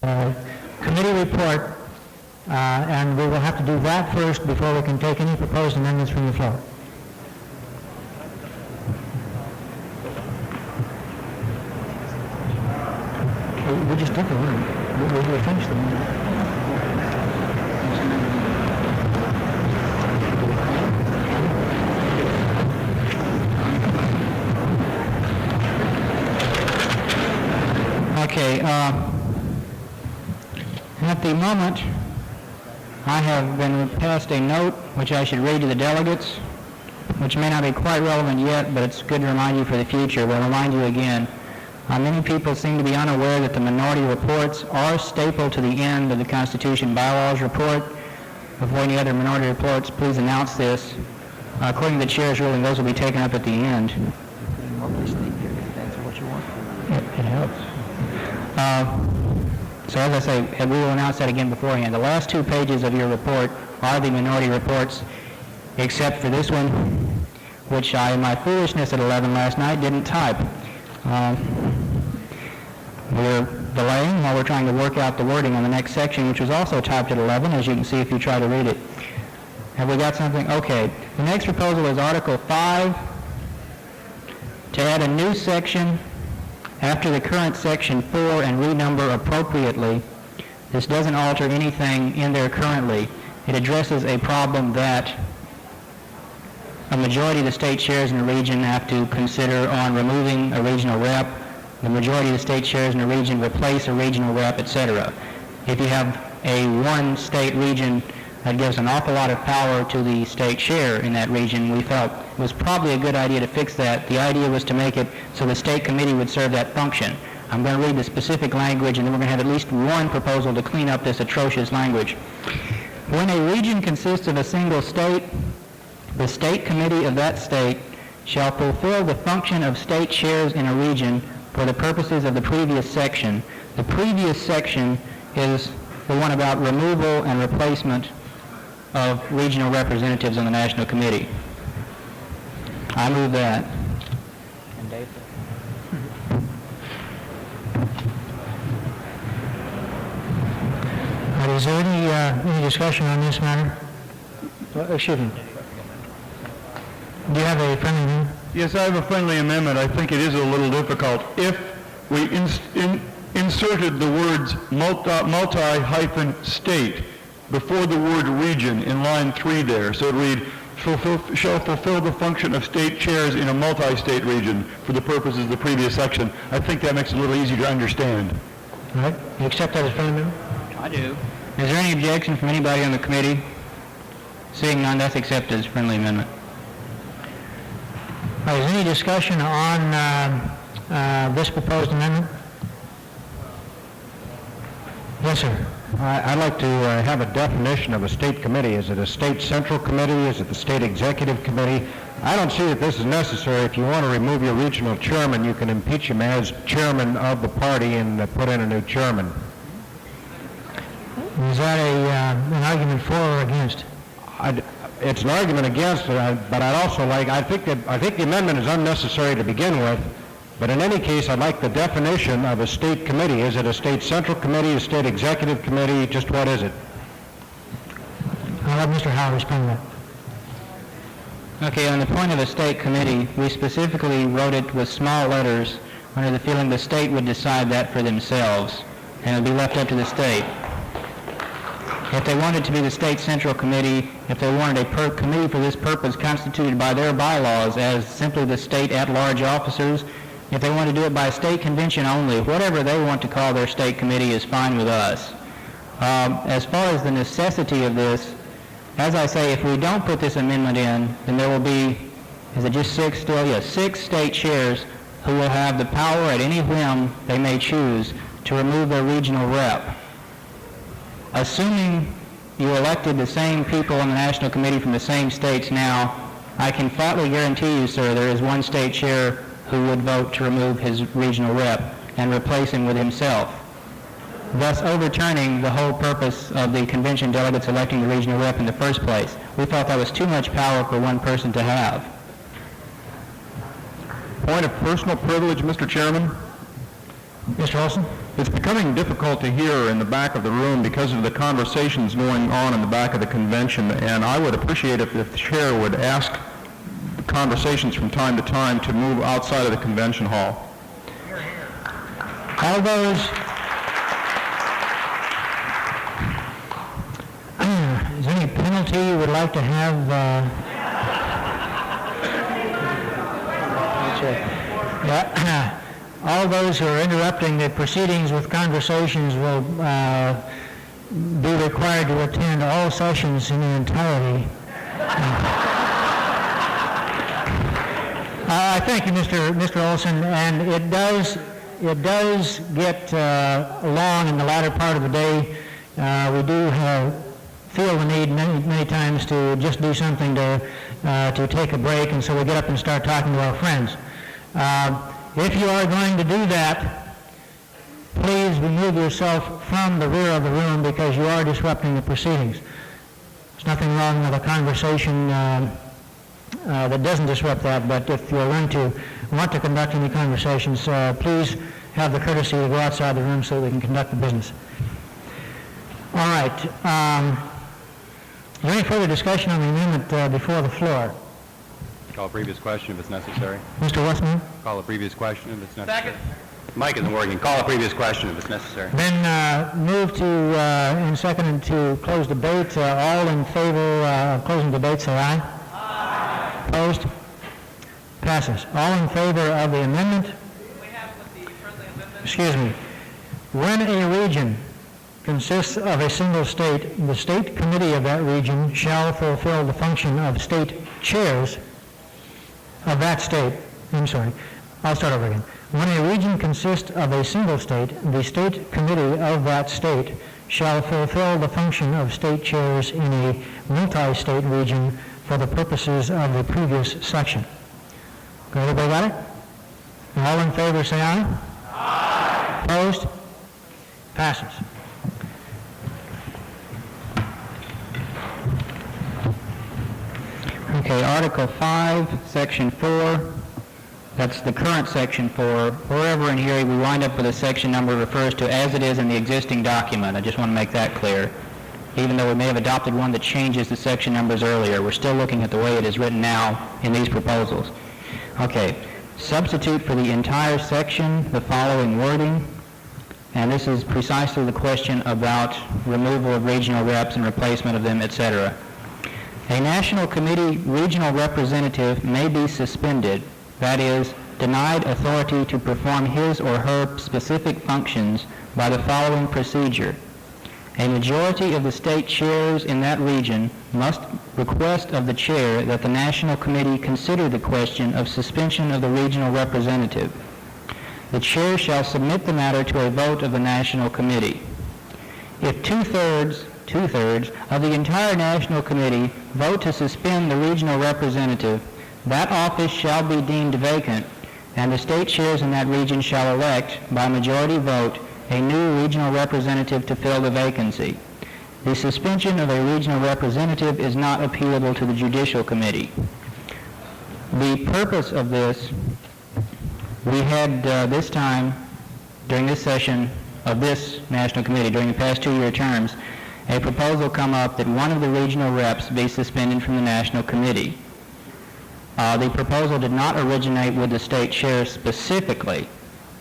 committee report, and we will have to do that first before we can take any proposed amendments from the floor. We just did the one. We finished the one. Okay, at the moment, I have been passed a note which I should read to the delegates, which may not be quite relevant yet, but it's good to remind you for the future. We'll remind you again. Many people seem to be unaware that the minority reports are stapled to the end of the Constitution Bylaws report. Before any other minority reports, please announce this. According to the chair's ruling, those will be taken up at the end. It helps. So as I say, we will announce that again beforehand. The last 2 pages of your report are the minority reports, except for this one, which I, in my foolishness at 11 last night, didn't type. We're delaying while we're trying to work out the wording on the next section, which was also typed at 11, as you can see if you try to read it. Have we got something? Okay. The next proposal is Article 5, to add a new section after the current Section 4 and renumber appropriately. This doesn't alter anything in there currently. It addresses a problem that a majority of the state chairs in the region have to consider on removing a regional rep. The majority of the state chairs in the region replace a regional rep, etc. If you have a one state region, that gives an awful lot of power to the state chair in that region. We felt it was probably a good idea to fix that. The idea was to make it so the state committee would serve that function. I'm going to read the specific language, and then we're going to have at least one proposal to clean up this atrocious language. When a region consists of a single state, the state committee of that state shall fulfill the function of state chairs in a region for the purposes of the previous section. The previous section is the one about removal and replacement of regional representatives on the National Committee. I move that. And Dave? Is there any discussion on this matter? Excuse me. Do you have a friendly amendment? Yes, I have a friendly amendment. I think it is a little difficult. If we inserted the words multi-state before the word region in line 3 there, so it would read, shall fulfill the function of state chairs in a multi-state region for the purposes of the previous section. I think that makes it a little easier to understand. All right. You accept that as friendly amendment? I do. Is there any objection from anybody on the committee? Seeing none, that's accepted as friendly amendment. Is there any discussion on this proposed amendment? Yes, sir. I'd like to have a definition of a state committee. Is it a state central committee? Is it the state executive committee? I don't see that this is necessary. If you want to remove your regional chairman, you can impeach him as chairman of the party and put in a new chairman. Is that an argument for or against? It's an argument against it, but I'd also like, I think the amendment is unnecessary to begin with, but in any case, I'd like the definition of a state committee. Is it a state central committee, a state executive committee, just what is it? I'll let Mr. Howell respond to that. Okay, on the point of a state committee, we specifically wrote it with small letters under the feeling the state would decide that for themselves, and it would be left up to the state. If they wanted to be the state central committee, if they wanted a committee for this purpose constituted by their bylaws as simply the state at-large officers, if they want to do it by state convention only, whatever they want to call their state committee is fine with us. As far as the necessity of this, as I say, if we don't put this amendment in, then there will be, is it just 6 still? Yes, 6 state chairs who will have the power at any whim they may choose to remove their regional rep. Assuming you elected the same people on the National Committee from the same states now, I can flatly guarantee you, sir, there is one state chair who would vote to remove his regional rep and replace him with himself, thus overturning the whole purpose of the convention delegates electing the regional rep in the first place. We felt that was too much power for one person to have. Point of personal privilege, Mr. Chairman. Mr. Olson? It's becoming difficult to hear in the back of the room because of the conversations going on in the back of the convention, and I would appreciate if the chair would ask conversations from time to time to move outside of the convention hall. All those, is there any penalty you would like to have? Yeah. All those who are interrupting the proceedings with conversations will be required to attend all sessions in their entirety. Thank you, Mr. Olson, and it does get long in the latter part of the day. We do feel the need many times to just do something to take a break, and so we get up and start talking to our friends. If you are going to do that, please remove yourself from the rear of the room because you are disrupting the proceedings. There's nothing wrong with a conversation that doesn't disrupt that, but if you're going to want to conduct any conversations, please have the courtesy to go outside the room so that we can conduct the business. All right. Is there any further discussion on the amendment before the floor? Call a previous question if it's necessary. Mr. Westman? Call a previous question if it's necessary. Second. Mic isn't working. Call a previous question if it's necessary. Then move to, and seconded to close debate. All in favor of closing debate, say aye. Aye. Opposed? Passes. All in favor of the amendment? We have with the friendly amendment. Excuse me. When a region consists of a single state, the state committee of that region shall fulfill the function of state chairs of that state. I'm sorry. I'll start over again. When a region consists of a single state, the state committee of that state shall fulfill the function of state chairs in a multi-state region for the purposes of the previous section. Okay, everybody got it? All in favor say aye. Aye. Opposed? Passes. Okay, Article 5, Section 4. That's the current Section 4. Wherever in here we wind up with a section number refers to as it is in the existing document. I just want to make that clear. Even though we may have adopted one that changes the section numbers earlier, we're still looking at the way it is written now in these proposals. Okay, substitute for the entire section the following wording, and this is precisely the question about removal of regional reps and replacement of them, etc. A National Committee regional representative may be suspended, that is, denied authority to perform his or her specific functions by the following procedure. A majority of the state chairs in that region must request of the chair that the National Committee consider the question of suspension of the regional representative. The chair shall submit the matter to a vote of the National Committee. If two-thirds of the entire National Committee vote to suspend the regional representative, that office shall be deemed vacant, and the state chairs in that region shall elect, by majority vote, a new regional representative to fill the vacancy. The suspension of a regional representative is not appealable to the Judicial Committee. The purpose of this, we had this time, during this session of this National Committee, during the past 2-year terms, a proposal come up that one of the regional reps be suspended from the National Committee. The proposal did not originate with the state chairs specifically.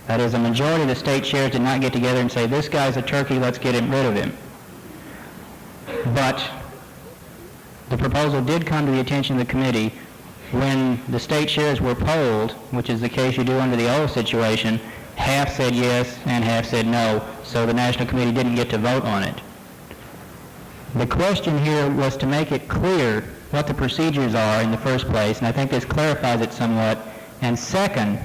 That is, a majority of the state chairs did not get together and say, this guy's a turkey, let's get rid of him. But the proposal did come to the attention of the committee when the state chairs were polled, which is the case you do under the old situation. Half said yes and half said no, so the National Committee didn't get to vote on it. The question here was to make it clear what the procedures are in the first place, and I think this clarifies it somewhat. And second,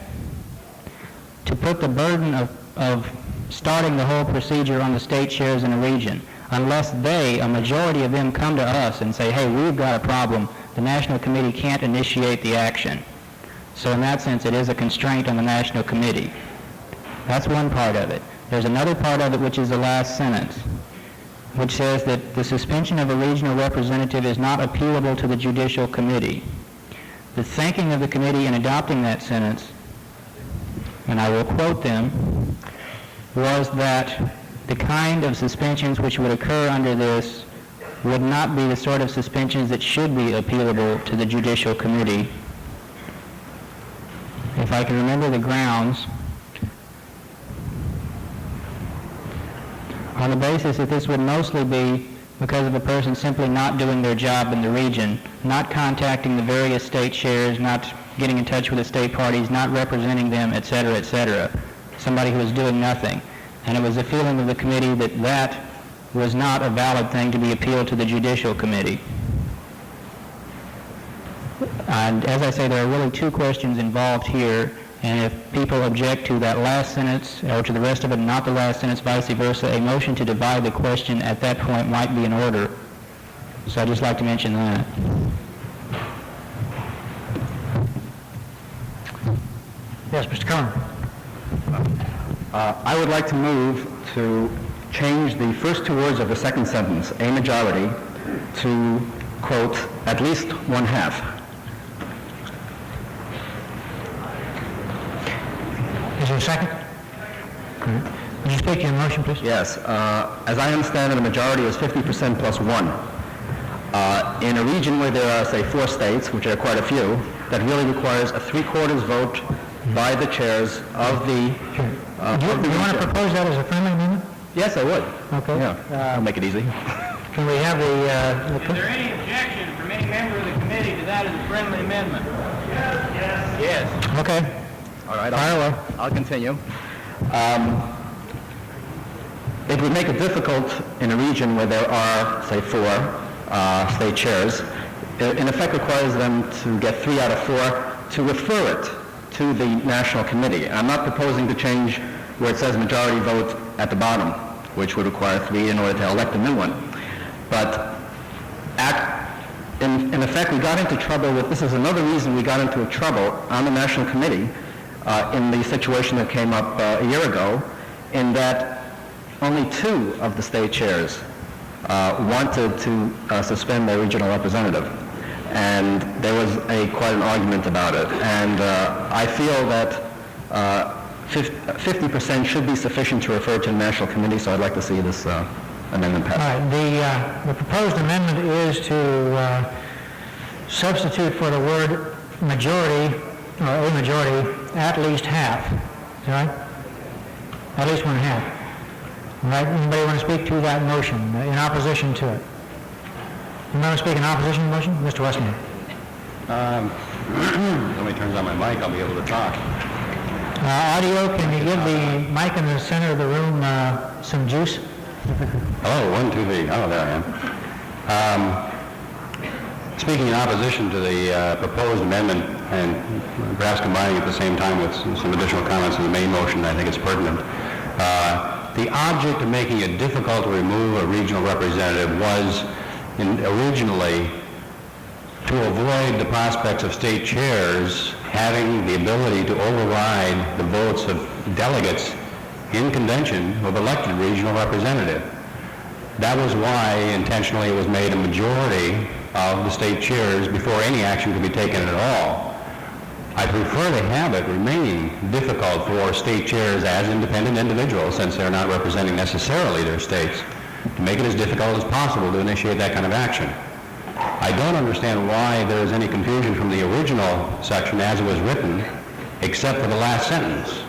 to put the burden of starting the whole procedure on the state chairs in a region. Unless they, a majority of them, come to us and say, hey, we've got a problem, the National Committee can't initiate the action. So in that sense, it is a constraint on the National Committee. That's one part of it. There's another part of it, which is the last sentence, which says that the suspension of a regional representative is not appealable to the Judicial Committee. The thinking of the committee in adopting that sentence, and I will quote them, was that the kind of suspensions which would occur under this would not be the sort of suspensions that should be appealable to the Judicial Committee. If I can remember the grounds, on the basis that this would mostly be because of a person simply not doing their job in the region, not contacting the various state chairs, not getting in touch with the state parties, not representing them, etc., etc. Somebody who was doing nothing. And it was the feeling of the committee that that was not a valid thing to be appealed to the Judicial Committee. And as I say, there are really two questions involved here, and if people object to that last sentence, or to the rest of it, not the last sentence, vice versa, a motion to divide the question at that point might be in order. So I'd just like to mention that. Yes, Mr. Cohen. I would like to move to change the first two words of the second sentence, a majority, to, quote, at least one half. Is there a second? Would you speak to your motion, please? Yes. As I understand it, a majority is 50% plus one. In a region where there are, say, 4 states, which are quite a few, that really requires a 3/4 vote by the chairs of the... Do you want to propose that as a friendly amendment? Yes, I would. Okay. Yeah, I'll make it easy. Can we have the... Is there any objection from any member of the committee to that as a friendly amendment? Yes. Okay. All right, I'll continue. It would make it difficult in a region where there are, say, 4 state chairs. It in effect requires them to get 3 out of 4 to refer it to the National Committee. I'm not proposing to change where it says majority vote at the bottom, which would require 3 in order to elect a new one. But in effect, we got into trouble with, this is another reason we got into trouble on the National Committee in the situation that came up a year ago, in that only 2 of the state chairs wanted to suspend their regional representative. And there was quite an argument about it. And I feel that 50% should be sufficient to refer to the National Committee, so I'd like to see this amendment passed. All right. The proposed amendment is to substitute for the word majority, or a majority, at least half. Is that right? At least one half. All right. Anybody want to speak to that motion in opposition to it? You want to speak in opposition to the motion? Mr. Westman. Nobody turns on my mic, I'll be able to talk. Audio, can you give the mic in the center of the room some juice? Oh, 1, 2, 3. Oh, there I am. Speaking in opposition to the proposed amendment, and perhaps combining at the same time with some additional comments in the main motion, I think it's pertinent. The object of making it difficult to remove a regional representative was originally to avoid the prospects of state chairs having the ability to override the votes of delegates in convention who have elected regional representative. That was why intentionally it was made a majority of the state chairs before any action could be taken at all. I prefer to have it remain difficult for state chairs as independent individuals, since they're not representing necessarily their states, to make it as difficult as possible to initiate that kind of action. I don't understand why there is any confusion from the original section as it was written, except for the last sentence.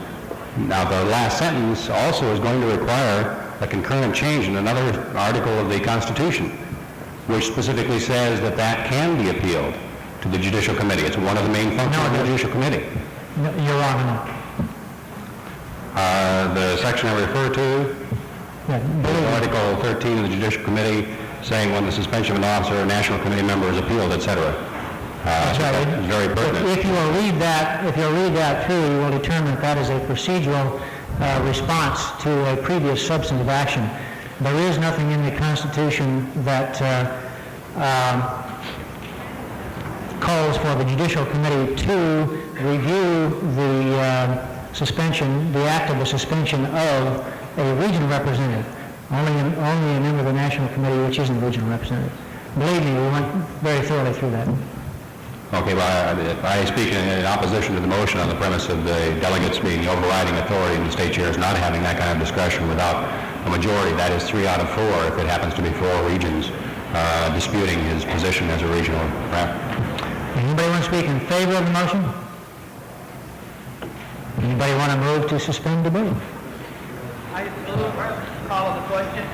Now, the last sentence also is going to require a concurrent change in another article of the Constitution, which specifically says that that can be appealed to the Judicial Committee. It's one of the main functions of the Judicial Committee. No, you're wrong on that. The section I refer to, Article 13 of the Judicial Committee, saying when the suspension of an officer or national committee member is appealed, etc. That's right. It's very pertinent. If you'll read that through, you will determine that that is a procedural response to a previous substantive action. There is nothing in the Constitution that calls for the Judicial Committee to review the suspension, the act of the suspension of a regional representative. Only a member of the National Committee, which isn't a regional representative. Believe me, we went very thoroughly through that. Okay, well, I speak in opposition to the motion on the premise of the delegates being the overriding authority and the state chairs not having that kind of discretion without a majority. That is 3 out of 4 if it happens to be 4 regions disputing his position as a regional rep. Anybody want to speak in favor of the motion? Anybody want to move to suspend debate? I call the question.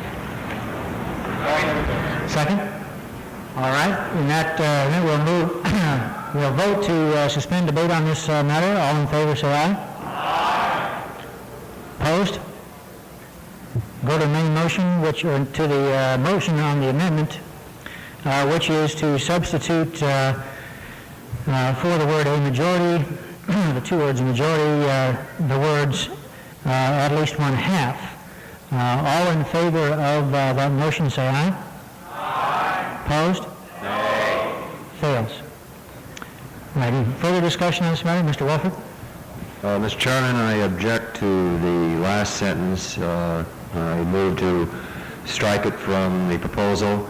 Second? All right, in that, then we'll move, we'll vote to suspend debate on this matter. All in favor, say aye. Aye. Opposed? Go to the main motion, or to the motion on the amendment, which is to substitute for the word a majority, the 2 words a majority, the words at least 1/2. All in favor of that motion, say aye. Aye. Opposed? Nay. Fails. All right, any further discussion on this matter? Mr. Wolford? Mr. Chairman, I object to the last sentence. I move to strike it from the proposal.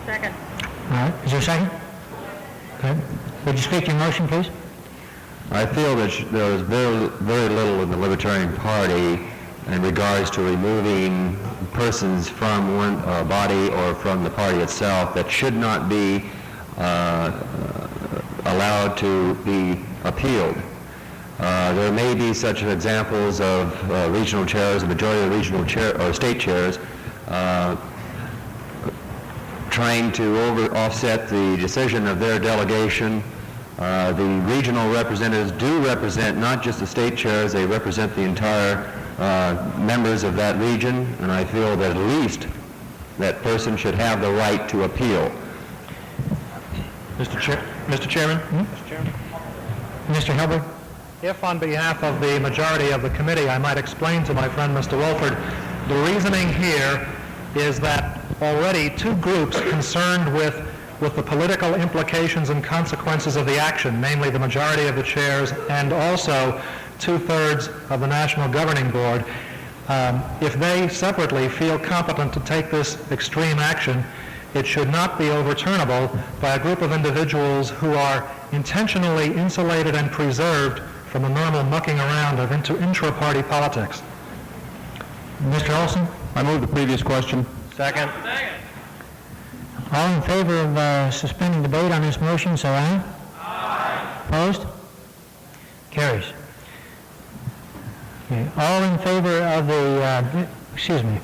Second. All right, is there a second? Okay. Would you speak to your motion, please? I feel that there is very little in the Libertarian Party in regards to removing persons from one body or from the party itself that should not be allowed to be appealed. There may be such examples of regional chairs, the majority of regional chair or state chairs, trying to offset the decision of their delegation. The regional representatives do represent not just the state chairs, they represent the entire members of that region, and I feel that at least that person should have the right to appeal. Mr. Chairman? Mr. Hilbert? If on behalf of the majority of the committee I might explain to my friend Mr. Wolford, the reasoning here is that already 2 groups concerned with the political implications and consequences of the action, namely the majority of the chairs and also 2/3 of the National Governing Board, if they separately feel competent to take this extreme action, it should not be overturnable by a group of individuals who are intentionally insulated and preserved from the normal mucking around of intra-party politics. Mr. Olson? I move the previous question. Second. All in favor of suspending debate on this motion, say aye. Aye. Opposed? Carries. Okay. All in favor of the, excuse me.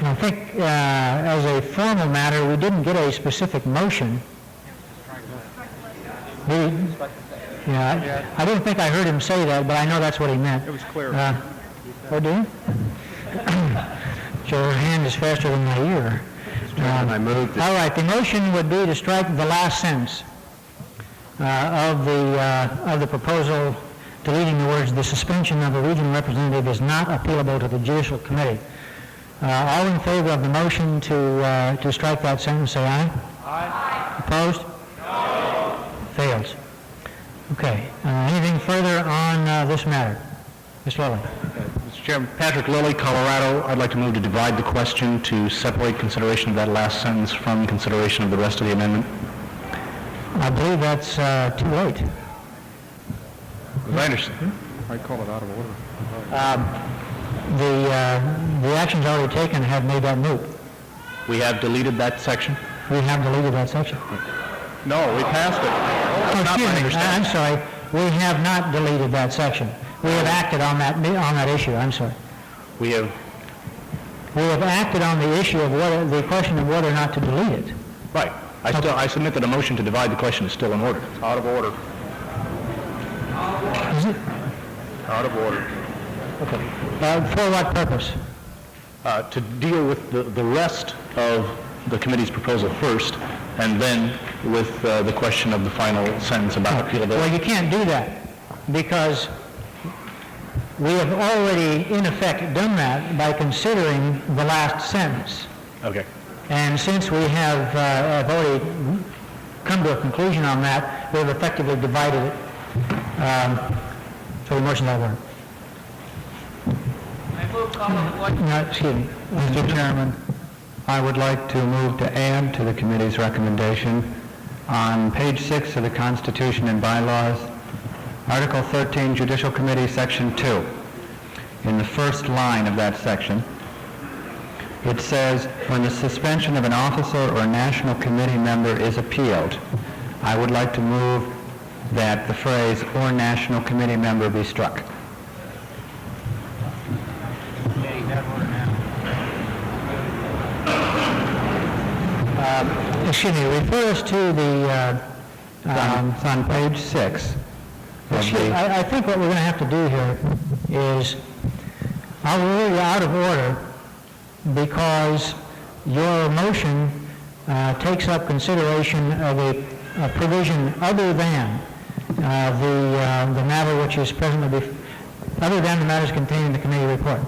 I think as a formal matter, we didn't get a specific motion. I didn't think I heard him say that, but I know that's what he meant. It was clear. Oh, do you? Your hand is faster than my ear. I move that All right, the motion would be to strike the last sentence of the proposal, deleting the words, "The suspension of a regional representative is not appealable to the Judicial Committee." All in favor of the motion to strike that sentence, say aye. Aye. Opposed? No. Fails. Okay. Anything further on this matter? Mr. Lilly. Mr. Chairman, Patrick Lilly, Colorado. I'd like to move to divide the question to separate consideration of that last sentence from consideration of the rest of the amendment. I believe that's too late. I understand. I call it out of order. The actions already taken have made that moot. We have deleted that section? We have deleted that section. No, we passed it. Oh, excuse me. I'm sorry. We have not deleted that section. We have acted on that issue. I'm sorry. We have acted on the issue of the question of whether or not to delete it. Right. I submit that a motion to divide the question is still in order. Out of order. Is it? Out of order. Okay. For what purpose? To deal with the rest of the committee's proposal first, and then with the question of the final sentence about appealability. Well, you can't do that because we have already, in effect, done that by considering the last sentence. Okay. And since we have already come to a conclusion on that, we've effectively divided it. So the motion's not work. I move call on the question. No, excuse me, Mr. Chairman. I would like to move to add to the committee's recommendation on page 6 of the Constitution and Bylaws, Article 13, Judicial Committee, Section 2. In the first line of that section, it says, when the suspension of an officer or national committee member is appealed, I would like to move that the phrase, or national committee member, be struck. Excuse me, refer us to the... It's on page 6. I think what we're going to have to do here is, I'll rule you out of order because your motion takes up consideration of a provision other than the matter which is presently, other than the matters contained in the committee report.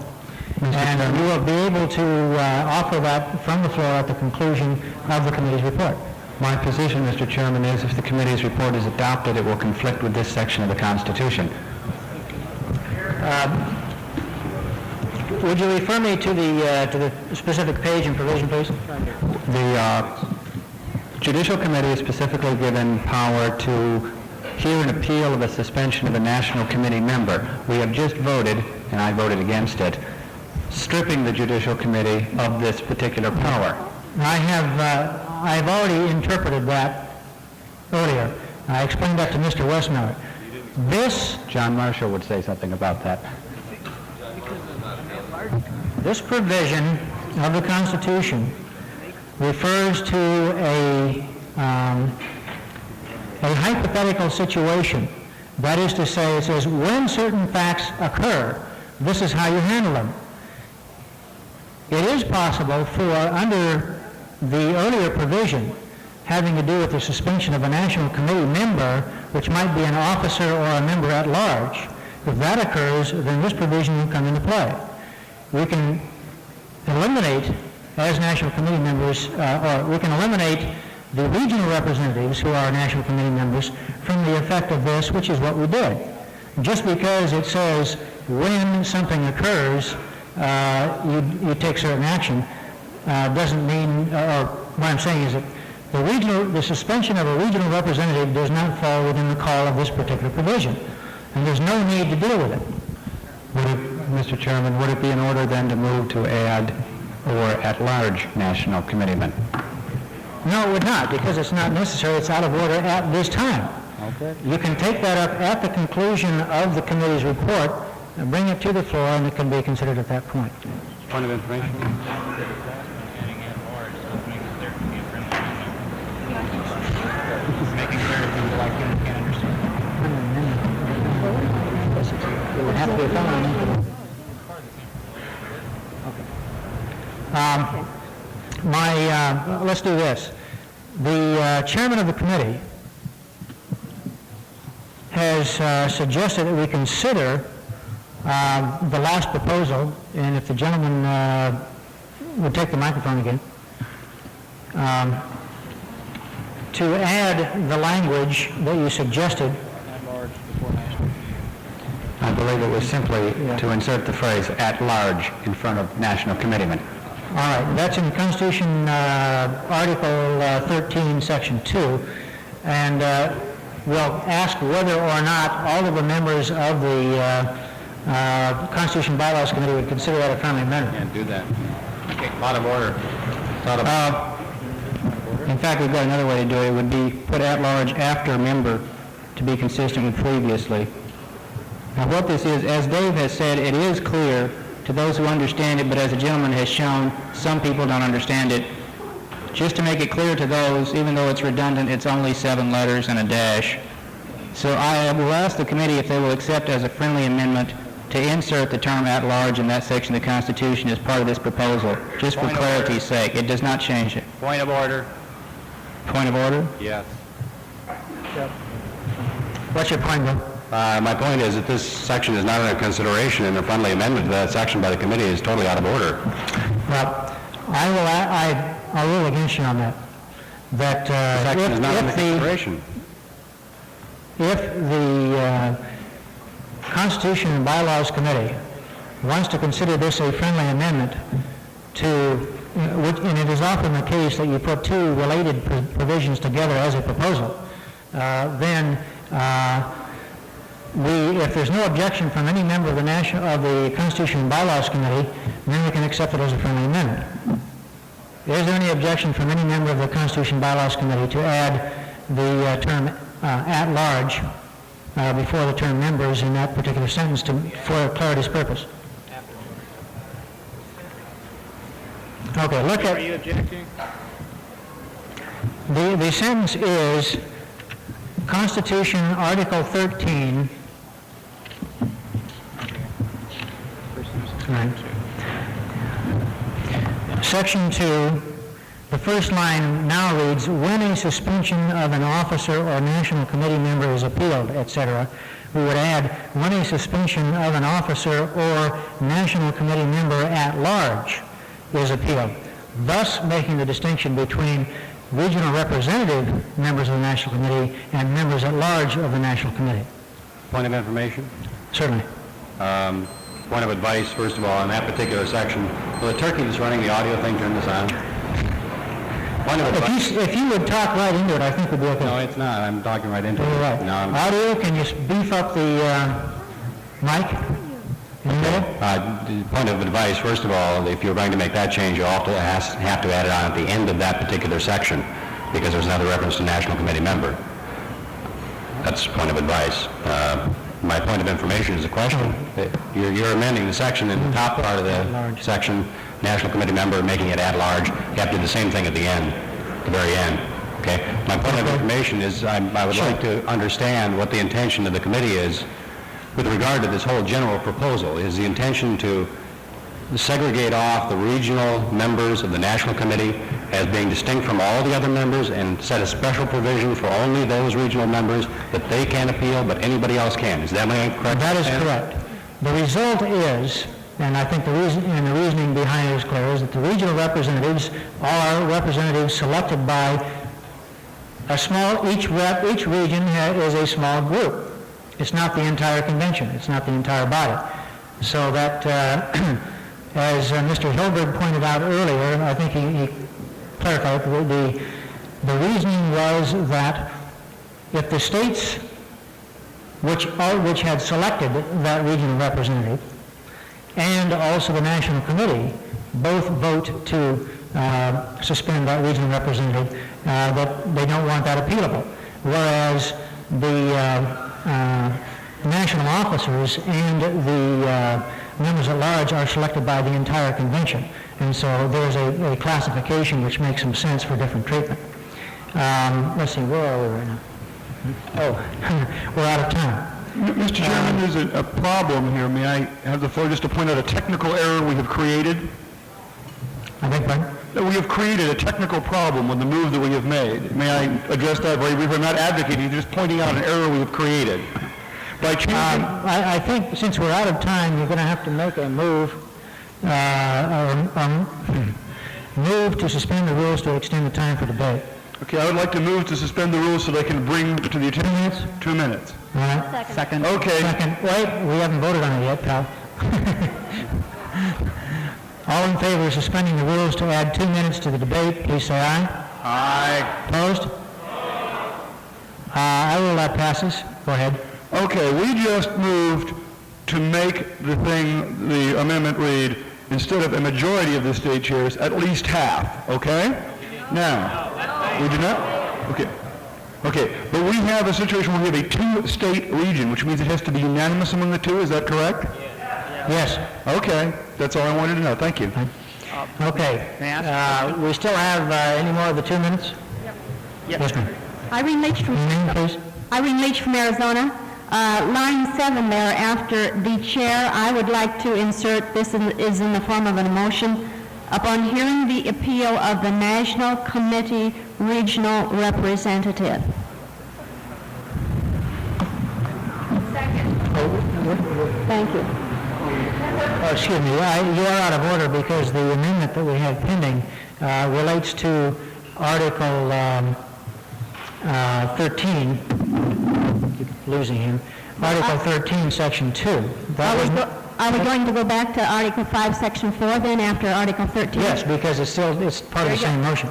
And you will be able to offer that from the floor at the conclusion of the committee's report. My position, Mr. Chairman, is if the committee's report is adopted, it will conflict with this section of the Constitution. Would you refer me to the specific page and provision, please? The Judicial Committee is specifically given power to hear an appeal of a suspension of a national committee member. We have just voted, and I voted against it, stripping the Judicial Committee of this particular power. I've already interpreted that earlier. I explained that to Mr. Westmiller. John Marshall would say something about that. This provision of the Constitution refers to a hypothetical situation. That is to say, it says, when certain facts occur, this is how you handle them. It is possible for, under the earlier provision having to do with the suspension of a national committee member, which might be an officer or a member at large, if that occurs, then this provision will come into play. We can eliminate, as national committee members, or we can eliminate the regional representatives who are national committee members from the effect of this, which is what we did. Just because it says when something occurs, you take certain action, doesn't mean, or what I'm saying is that the suspension of a regional representative does not fall within the call of this particular provision, and there's no need to deal with it. Mr. Chairman, would it be in order then to move to add or at-large national committeemen? No, it would not, because it's not necessary. It's out of order at this time. Okay. You can take that up at the conclusion of the committee's report and bring it to the floor, and it can be considered at that point. Point of information? Making sure people like him can understand. It would have to be a felony. Let's do this. The chairman of the committee has suggested that we consider the last proposal, and if the gentleman would take the microphone again, to add the language that you suggested. I believe it was simply to insert the phrase "at large" in front of national committeemen. All right, that's in Constitution Article 13, Section 2, and we'll ask whether or not all of the members of the Constitution Bylaws Committee would consider that a friendly amendment. Can't do that. Out of order. In fact, we've got another way to do it. It would be put at large after member to be consistent with previously. Now, what this is, as Dave has said, it is clear to those who understand it, but as the gentleman has shown, some people don't understand it. Just to make it clear to those, even though it's redundant, it's only 7 letters and a dash. So I will ask the committee if they will accept as a friendly amendment to insert the term at large in that section of the Constitution as part of this proposal, just for clarity's sake. It does not change it. Point of order. Point of order? Yes. What's your point, Bill? My point is that this section is not under consideration, and a friendly amendment to that section by the committee is totally out of order. Well, I'll rule against you on that. That The section is not under consideration. if the Constitution and Bylaws Committee wants to consider this a friendly amendment to and it is often the case that you put two related provisions together as a proposal, then if there's no objection from any member of the Constitution and Bylaws Committee, then we can accept it as a friendly amendment. Is there any objection from any member of the Constitution and Bylaws Committee to add the term at large before the term members in that particular sentence for clarity's purpose? Okay, look at... Are you objecting? The sentence is Constitution, Article 13, right. Section 2, the first line now reads, when a suspension of an officer or national committee member is appealed, etc. We would add, when a suspension of an officer or national committee member at large is appealed, thus making the distinction between regional representative members of the National Committee and members at large of the National Committee. Point of information? Certainly. Point of advice, first of all, on that particular section. Will the turkey that's running the audio thing turn this on? Point of advice. If you would talk right into it, I think we'd be okay. No, it's not. I'm talking right into All it. right. No, Audio, can you beef up the mic in the middle? Point of advice, first of all, if you're going to make that change, you also have to add it on at the end of that particular section, because there's another reference to National Committee member. That's point of advice. My point of information is a question. You're amending the section in the top part of the section, National Committee member, making it at large. You have to do the same thing at the end, the very end. Okay? My point of information is I would like to understand what the intention of the committee is with regard to this whole general proposal. Is the intention to segregate off the regional members of the National Committee as being distinct from all the other members and set a special provision for only those regional members that they can appeal, but anybody else can? Is that my correct? That is correct. The result is, and I think the reasoning behind it is clear, is that the regional representatives are representatives selected by a small, each region is a small group. It's not the entire convention. It's not the entire body. So that, as Mr. Hilberg pointed out earlier, I think he clarified, the reasoning was that if the states which had selected that regional representative and also the National Committee both vote to suspend that regional representative, that they don't want that appealable. Whereas the national officers and the members at large are selected by the entire convention. And so there's a classification which makes some sense for different treatment. Let's see, where are we right now? Oh, we're out of time. Mr. Chairman, there's a problem here. May I have the floor just to point out a technical error we have created? I think, pardon? That we have created a technical problem with the move that we have made. May I address that very briefly? I'm not advocating, just pointing out an error we have created. By changing... I think since we're out of time, you're going to have to make a move, move to suspend the rules to extend the time for debate. Okay, I would like to move to suspend the rules so they can bring to the attention... 2 minutes? 2 minutes. All right. Second. Okay. Second. Wait, we haven't voted on it yet, pal. All in favor of suspending the rules to add 2 minutes to the debate, please say aye. Aye. Opposed? I will let passes. Go ahead. Okay, we just moved to make the amendment read, instead of a majority of the state chairs, at least half, okay? Now, we did not? Okay. Okay, but we have a situation where we have a two-state region, which means it has to be unanimous among the two, is that correct? Yes. Okay, that's all I wanted to know, thank you. Okay. We still have any more of the 2 minutes? Yep. Yes, ma'am. Irene Leach from Please. Irene Leach from Arizona. Line 7 there, after the chair, I would like to insert, this is in the form of an motion, upon hearing the appeal of the National Committee Regional Representative. Second. Thank you. Excuse me, you are out of order because the amendment that we have pending relates to Article 13, keep losing him, Article 13, Section 2. Are we going to go back to Article 5, Section 4 then, after Article 13? Yes, because it's part of the same motion.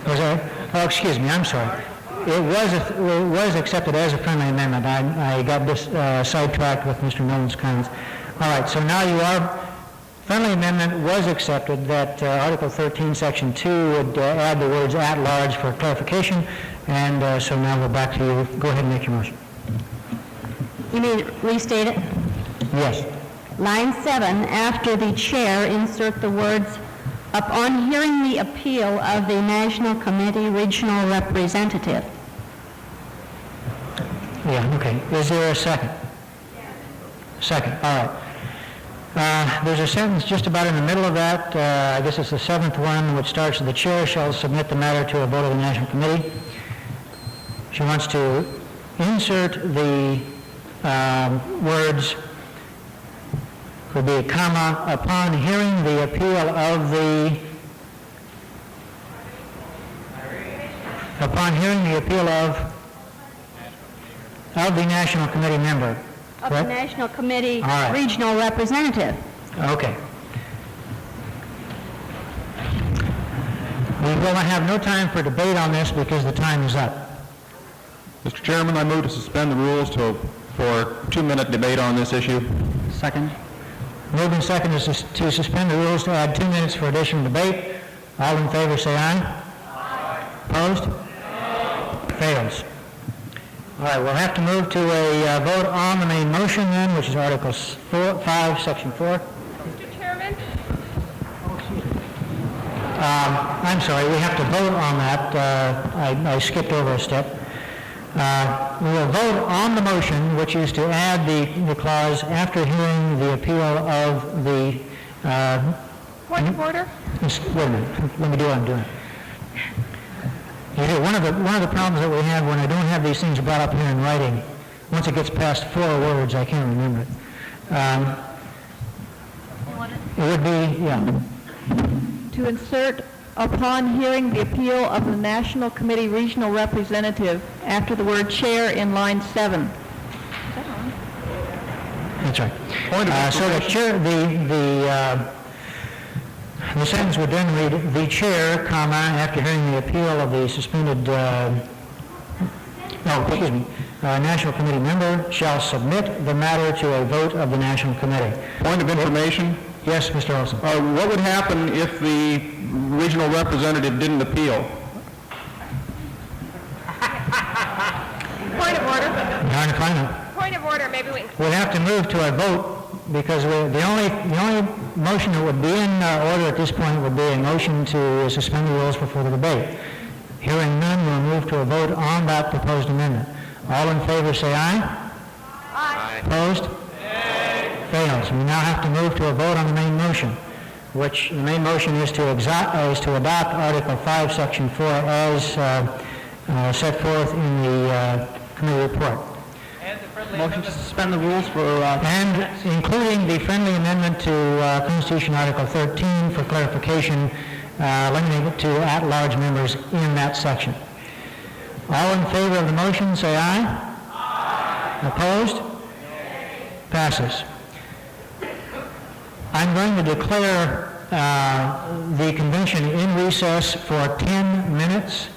Was that? Oh, excuse me, I'm sorry. It was accepted as a friendly amendment. I got sidetracked with Mr. Nolan's comments. All right, so now friendly amendment was accepted that Article 13, Section 2 would add the words "at large" for clarification, and so now we're back to you. Go ahead and make your motion. You mean restate it? Yes. Line 7, after the chair, insert the words, "Upon hearing the appeal of the National Committee Regional Representative." Yeah, okay. Is there a second? Second, all right. There's a sentence just about in the middle of that. I guess it's the 7th one, which starts, "The chair shall submit the matter to a vote of the National Committee." She wants to insert the words, could be a comma, "upon hearing the appeal of the," upon hearing the appeal of the National Committee member. Of the Correct? National Committee All right. Regional Representative. Okay. We will have no time for debate on this because the time is up. Mr. Chairman, I move to suspend the rules for a 2-minute debate on this issue. Second. Moved and seconded to suspend the rules to add 2 minutes for additional debate. All in favor say aye. Aye. Opposed? Fails. All right, we'll have to move to a vote on the main motion then, which is Article 5, Section 4. Mr. Chairman? I'm sorry, we have to vote on that. I skipped over a step. We will vote on the motion, which is to add the clause after hearing the appeal of the... Point of order? Wait a minute. Let me do what I'm doing. You see, one of the problems that we have when I don't have these things brought up here in writing, once it gets past 4 words, I can't remember it. It would be, yeah. To insert, "upon hearing the appeal of the National Committee Regional Representative," after the word "chair" in line 7. That's right. So the chair, the sentence would then read, "The chair, comma, after hearing the appeal of the suspended, National Committee member, shall submit the matter to a vote of the National Committee." Point of information. Yes, Mr. Olson. What would happen if the regional representative didn't appeal? Point of order? Trying to find it. Point of order, maybe we can... We'd have to move to a vote because the only motion that would be in order at this point would be a motion to suspend the rules for further debate. Hearing none, we'll move to a vote on that proposed amendment. All in favor say aye. Aye. Opposed? Fails. We now have to move to a vote on the main motion, which the main motion is to adopt Article 5, Section 4 as set forth in the committee report. Motion to suspend the rules for... And including the friendly amendment to Constitution Article 13 for clarification, limiting it to at-large members in that section. All in favor of the motion, say aye. Aye. Opposed? Passes. I'm going to declare the convention in recess for 10 minutes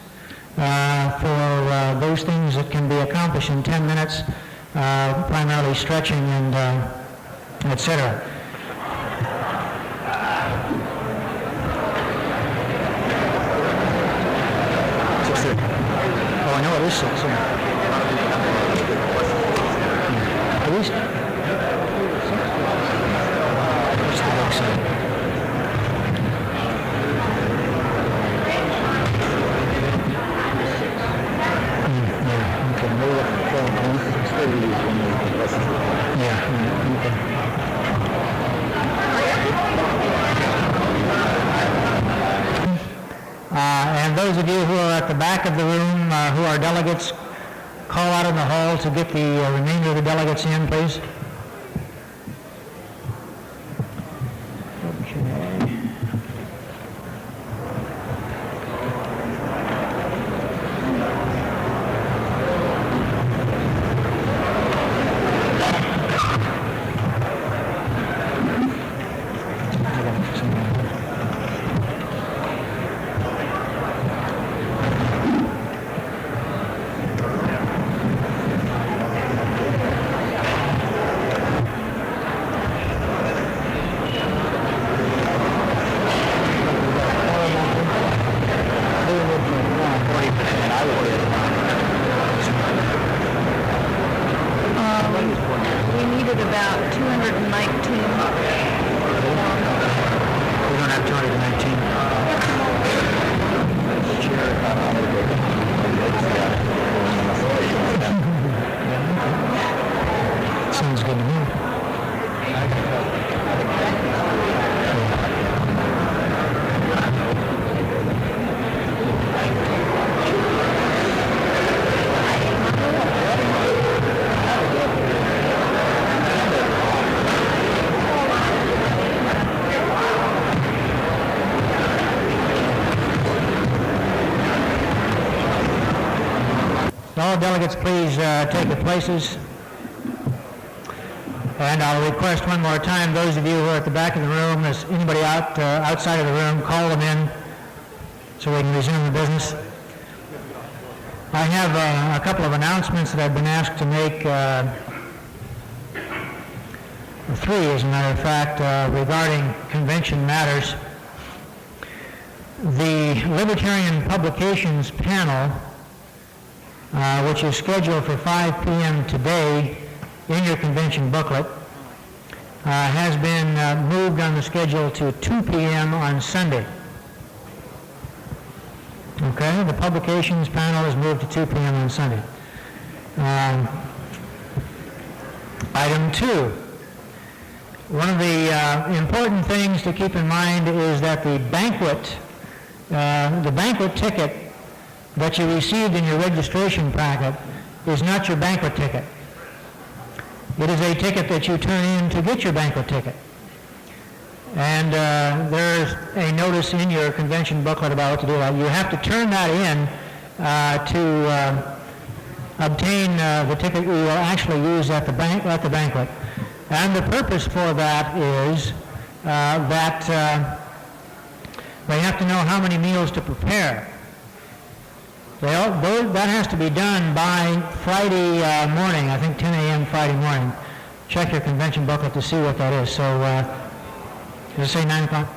for those things that can be accomplished in 10 minutes, primarily stretching and et cetera. Oh, I know it is 6. At least... What's the book say? And those of you who are at the back of the room, who are delegates, call out in the hall to get the remainder of the delegates in, please. about 219. We don't have 219. Sounds good to me. All delegates, please take your places. And I'll request one more time, those of you who are at the back of the room, is anybody outside of the room, call them in so we can resume the business. I have a couple of announcements that I've been asked to make, three as a matter of fact, regarding convention matters. The Libertarian Publications panel, which is scheduled for 5 p.m. today in your convention booklet, has been moved on the schedule to 2 p.m. on Sunday. Okay, the publications panel is moved to 2 p.m. on Sunday. Item 2. One of the important things to keep in mind is that the banquet ticket that you received in your registration packet is not your banquet ticket. It is a ticket that you turn in to get your banquet ticket. And there's a notice in your convention booklet about what to do. You have to turn that in to obtain the ticket you will actually use at the banquet. And the purpose for that is that they have to know how many meals to prepare. That has to be done by Friday morning, I think 10 a.m. Friday morning. Check your convention booklet to see what that is. So, does it say 9 o'clock?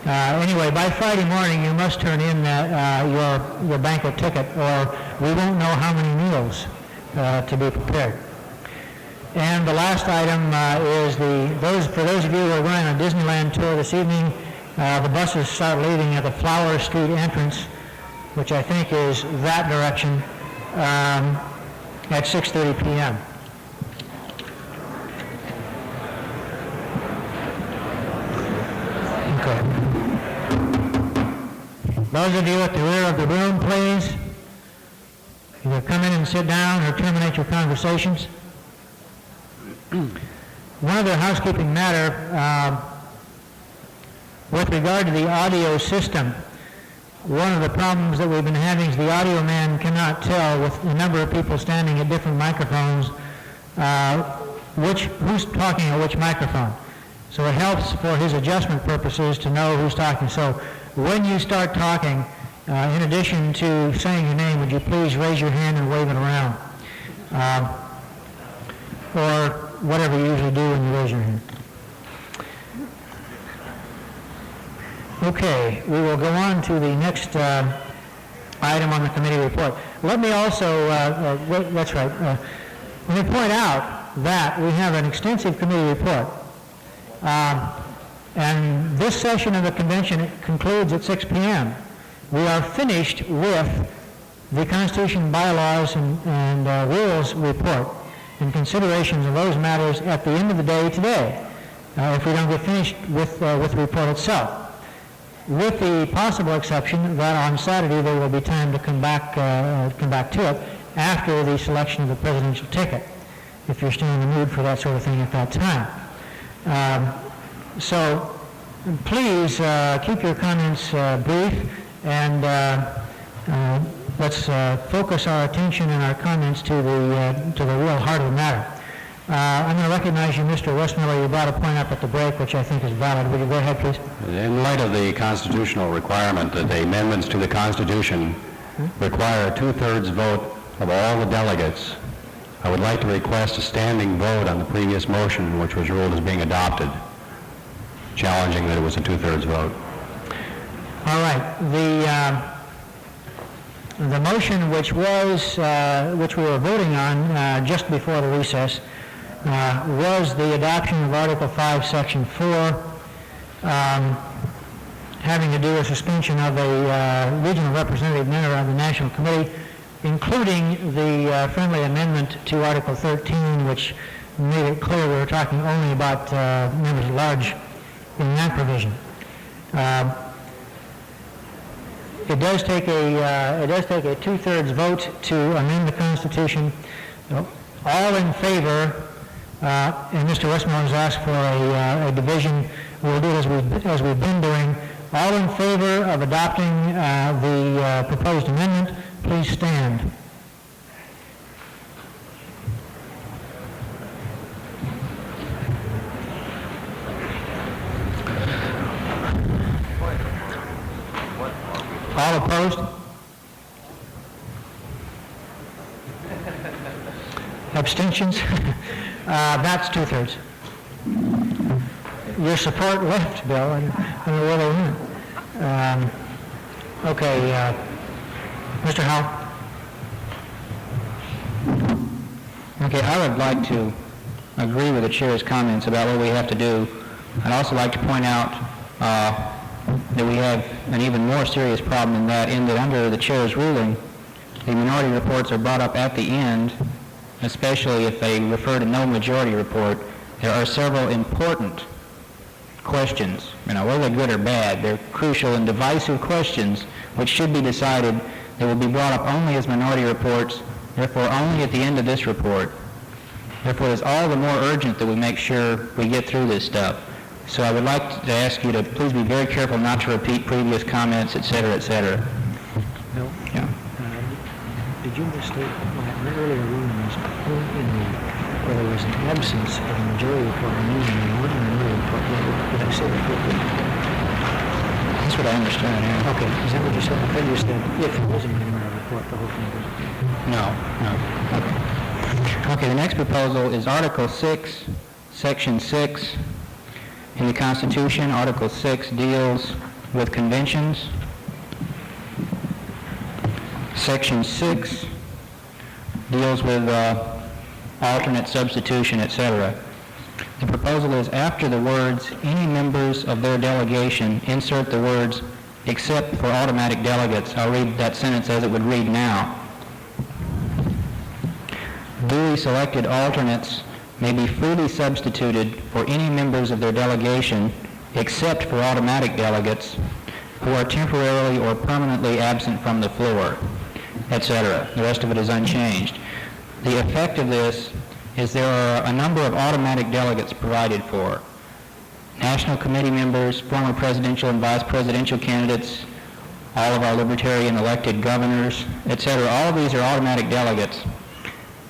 Anyway, by Friday morning, you must turn in your banquet ticket, or we won't know how many meals to be prepared. And the last item is for those of you who are going on a Disneyland tour this evening, the buses start leaving at the Flower Street entrance, which I think is that direction, at 6:30 p.m. Okay. Those of you at the rear of the room, please, either come in and sit down or terminate your conversations. One other housekeeping matter, with regard to the audio system. One of the problems that we've been having is the audio man cannot tell, with a number of people standing at different microphones, who's talking at which microphone. So it helps for his adjustment purposes to know who's talking. So when you start talking, in addition to saying your name, would you please raise your hand and wave it around? Or whatever you usually do when you raise your hand. Okay, we will go on to the next item on the committee report. Let me also, that's right, let me point out that we have an extensive committee report. And this session of the convention concludes at 6 p.m. We are finished with the Constitution, bylaws, and rules report and considerations of those matters at the end of the day today, if we don't get finished with the report itself. With the possible exception that on Saturday there will be time to come back to it after the selection of the presidential ticket, if you're still in the mood for that sort of thing at that time. So please keep your comments brief, and let's focus our attention and our comments to the real heart of the matter. I'm going to recognize you, Mr. Westmiller. You brought a point up at the break, which I think is valid. Would you go ahead, please? In light of the constitutional requirement that the amendments to the Constitution require a two-thirds vote of all the delegates, I would like to request a standing vote on the previous motion, which was ruled as being adopted, challenging that it was a two-thirds vote. All right. The motion which we were voting on just before the recess was the adoption of Article 5, Section 4, having to do with suspension of a regional representative member of the National Committee, including the friendly amendment to Article 13, which made it clear we were talking only about members at large in that provision. It does take a two-thirds vote to amend the Constitution. All in favor, and Mr. Westmore has asked for a division. We'll do it as we've been doing. All in favor of adopting the proposed amendment, please stand. All opposed? Abstentions? That's two-thirds. Your support left, Bill. I don't know where they went. Okay, Mr. Howe. Okay, I would like to agree with the chair's comments about what we have to do. I'd also like to point out that we have an even more serious problem in that under the chair's ruling, the minority reports are brought up at the end, especially if they refer to no majority report. There are several important questions, whether they're good or bad. They're crucial and divisive questions which should be decided. They will be brought up only as minority reports, therefore only at the end of this report. Therefore, it's all the more urgent that we make sure we get through this stuff. So I would like to ask you to please be very careful not to repeat previous comments, et cetera, et cetera. Bill, Yeah. did you misstate my earlier ruling was where there was an absence of a majority report and using a minority report? Did I say that correctly? That's what I understand, yeah. Okay, is that what you said? I thought you said if it was a minority report, the whole thing goes. No. Okay, the next proposal is Article 6, Section 6 in the Constitution. Article 6 deals with conventions. Section 6 deals with alternate substitution, etc. The proposal is after the words, any members of their delegation, insert the words, except for automatic delegates. I'll read that sentence as it would read now. Duly selected alternates may be freely substituted for any members of their delegation, except for automatic delegates who are temporarily or permanently absent from the floor, etc. The rest of it is unchanged. The effect of this is there are a number of automatic delegates provided for. National committee members, former presidential and vice presidential candidates, all of our Libertarian elected governors, etc. All of these are automatic delegates.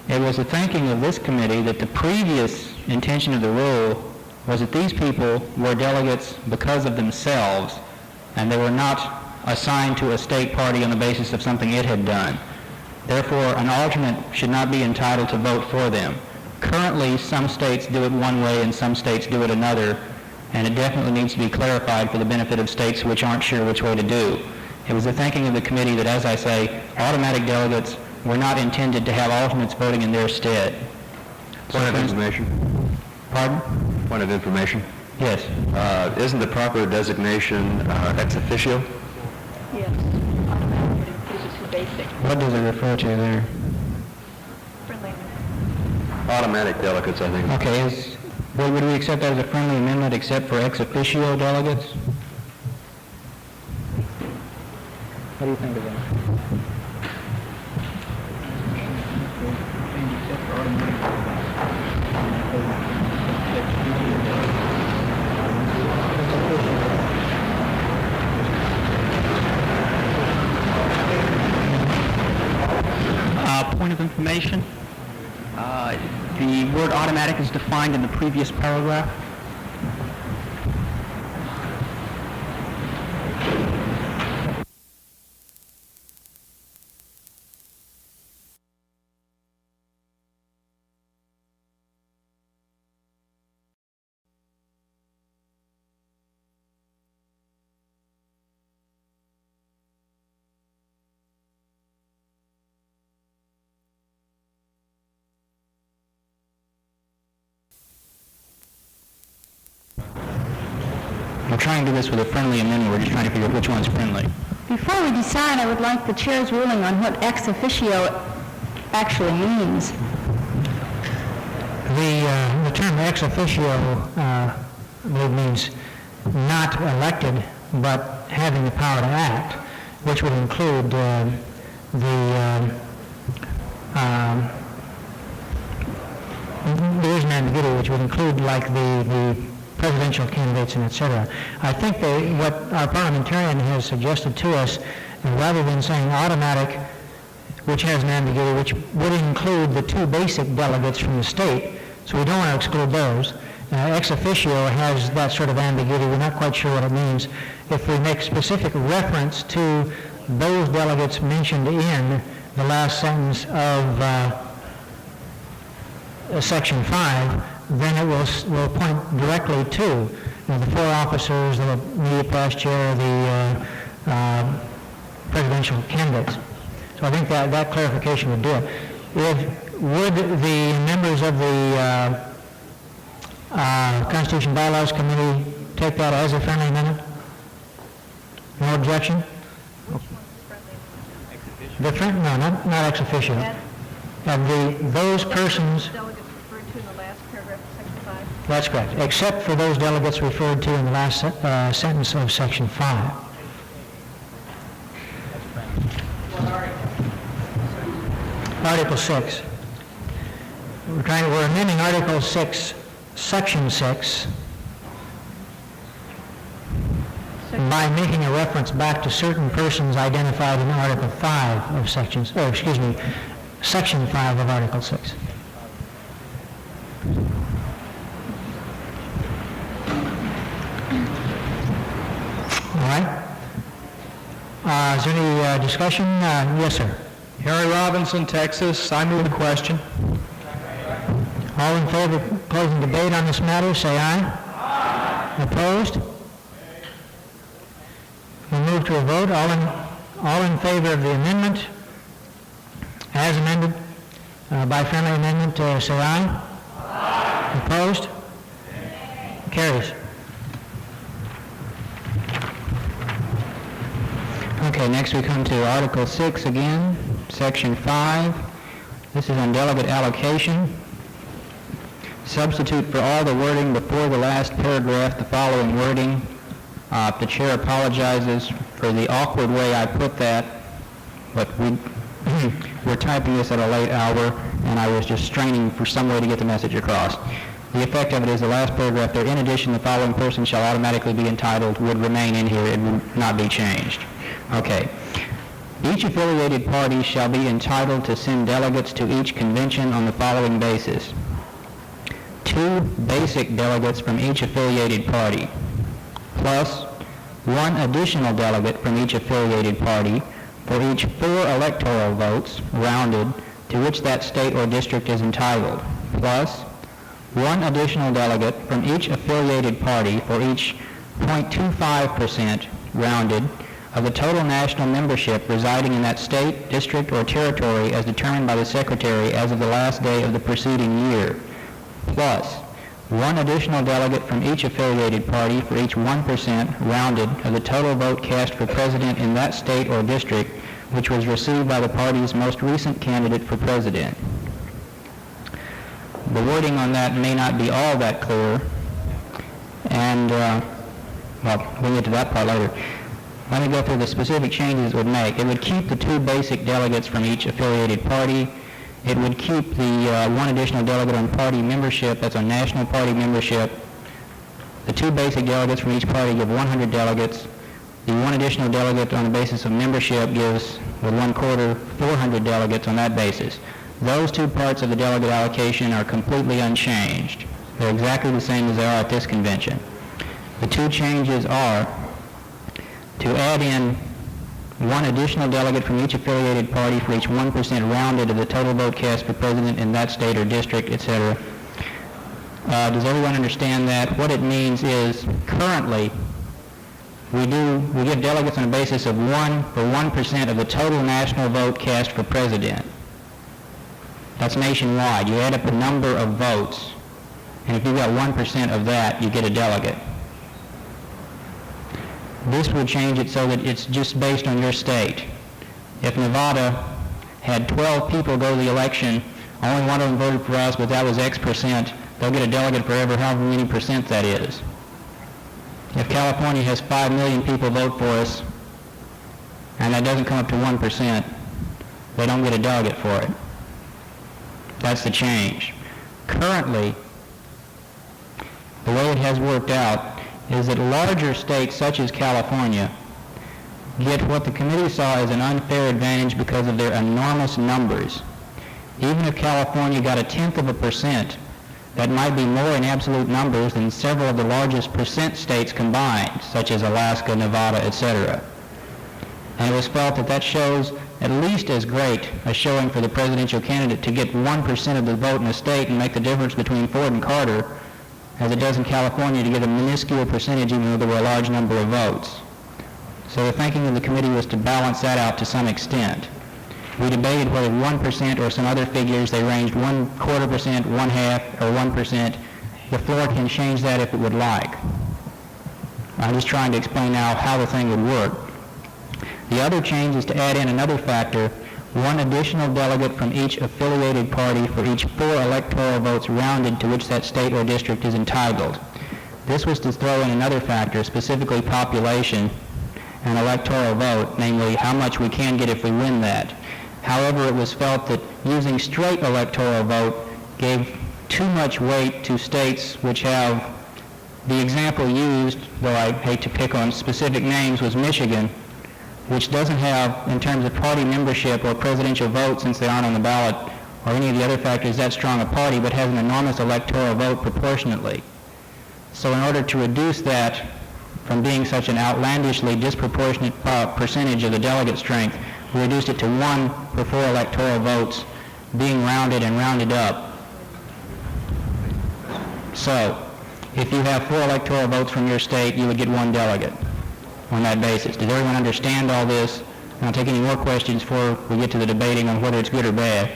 It was the thinking of this committee that the previous intention of the rule was that these people were delegates because of themselves, and they were not assigned to a state party on the basis of something it had done. Therefore, an alternate should not be entitled to vote for them. Currently, some states do it one way and some states do it another, and it definitely needs to be clarified for the benefit of states which aren't sure which way to do. It was the thinking of the committee that, as I say, automatic delegates were not intended to have alternates voting in their stead. Point of information. Pardon? Point of information. Yes. Isn't the proper designation ex officio? Yes, automatically, because it's the basic. What does it refer to there? Friendly. Automatic delegates, I think. Okay, would we accept that as a friendly amendment except for ex officio delegates? What do you think of that? Point of information. The word automatic is defined in the previous paragraph. We're trying to do this with a friendly amendment. We're just trying to figure out which one's friendly. Before we decide, I would like the chair's ruling on what ex officio actually means. The term ex officio means not elected, but having the power to act, which would include there is an ambiguity, which would include like the presidential candidates and et cetera. I think what our parliamentarian has suggested to us, and rather than saying automatic, which has an ambiguity, which would include the two basic delegates from the state, so we don't want to exclude those. Ex officio has that sort of ambiguity. We're not quite sure what it means. If we make specific reference to those delegates mentioned in the last sentence of Section 5, then it will point directly to the four officers, the immediate past chair, the presidential candidates. So I think that clarification would do it. Would the members of the Constitution Bylaws Committee take that as a friendly amendment? No objection? No, not ex officio. Those persons... Delegates referred to in the last paragraph of Section 5. That's correct, except for those delegates referred to in the last sentence of Section 5. Article 6. We're amending Article 6, Section 6, by making a reference back to certain persons identified in Article 5 of Section 5 of Article 6. All right. Is there any discussion? Yes, sir. Harry Robinson, Texas. I move the question. All in favor of closing debate on this matter, say aye. Aye. Opposed? We move to a vote. All in favor of the amendment, as amended by friendly amendment, say aye. Aye. Opposed? Carries. Okay, next we come to Article 6 again, Section 5. This is on delegate allocation. Substitute for all the wording before the last paragraph the following wording. The chair apologizes for the awkward way I put that, but we're typing this at a late hour, and I was just straining for some way to get the message across. The effect of it is the last paragraph there, in addition, the following person shall automatically be entitled, would remain in here. It would not be changed. Okay. Each affiliated party shall be entitled to send delegates to each convention on the following basis. 2 basic delegates from each affiliated party, plus 1 additional delegate from each affiliated party for each 4 electoral votes, rounded, to which that state or district is entitled, plus 1 additional delegate from each affiliated party for each 0.25%, rounded, of the total national membership residing in that state, district, or territory as determined by the Secretary as of the last day of the preceding year, plus 1 additional delegate from each affiliated party for each 1%, rounded, of the total vote cast for president in that state or district, which was received by the party's most recent candidate for president. The wording on that may not be all that clear, and, we'll get to that part later. Let me go through the specific changes it would make. It would keep the 2 basic delegates from each affiliated party. It would keep the 1 additional delegate on party membership, that's on national party membership. The 2 basic delegates from each party give 100 delegates. The 1 additional delegate on the basis of membership gives, with 1/4, 400 delegates on that basis. Those 2 parts of the delegate allocation are completely unchanged. They're exactly the same as they are at this convention. The 2 changes are to add in 1 additional delegate from each affiliated party for each 1% rounded of the total vote cast for president in that state or district, etc. Does everyone understand that? What it means is currently we give delegates on a basis of 1 for 1% of the total national vote cast for president. That's nationwide. You add up the number of votes, and if you've got 1% of that, you get a delegate. This would change it so that it's just based on your state. If Nevada had 12 people go to the election, only one of them voted for us, but that was X percent, they'll get a delegate for however many percent that is. If California has 5 million people vote for us, and that doesn't come up to 1%, they don't get a delegate for it. That's the change. Currently, the way it has worked out is that larger states such as California get what the committee saw as an unfair advantage because of their enormous numbers. Even if California got 0.1%, that might be more in absolute numbers than several of the largest percent states combined, such as Alaska, Nevada, etc. And it was felt that that shows at least as great a showing for the presidential candidate to get 1% of the vote in a state and make the difference between Ford and Carter as it does in California to get a minuscule percentage even though there were a large number of votes. So the thinking of the committee was to balance that out to some extent. We debated whether 1% or some other figures, they ranged 0.25%, 1/2, or 1%. The floor can change that if it would like. I'm just trying to explain now how the thing would work. The other change is to add in another factor, one additional delegate from each affiliated party for each 4 electoral votes rounded to which that state or district is entitled. This was to throw in another factor, specifically population and electoral vote, namely how much we can get if we win that. However, it was felt that using straight electoral vote gave too much weight to states which have, the example used, though I hate to pick on specific names, was Michigan, which doesn't have, in terms of party membership or presidential vote, since they aren't on the ballot, or any of the other factors, that strong a party, but has an enormous electoral vote proportionately. So in order to reduce that from being such an outlandishly disproportionate percentage of the delegate strength, we reduced it to 1 per 4 electoral votes being rounded and rounded up. So, if you have 4 electoral votes from your state, you would get 1 delegate on that basis. Does everyone understand all this? I'll take any more questions before we get to the debating on whether it's good or bad,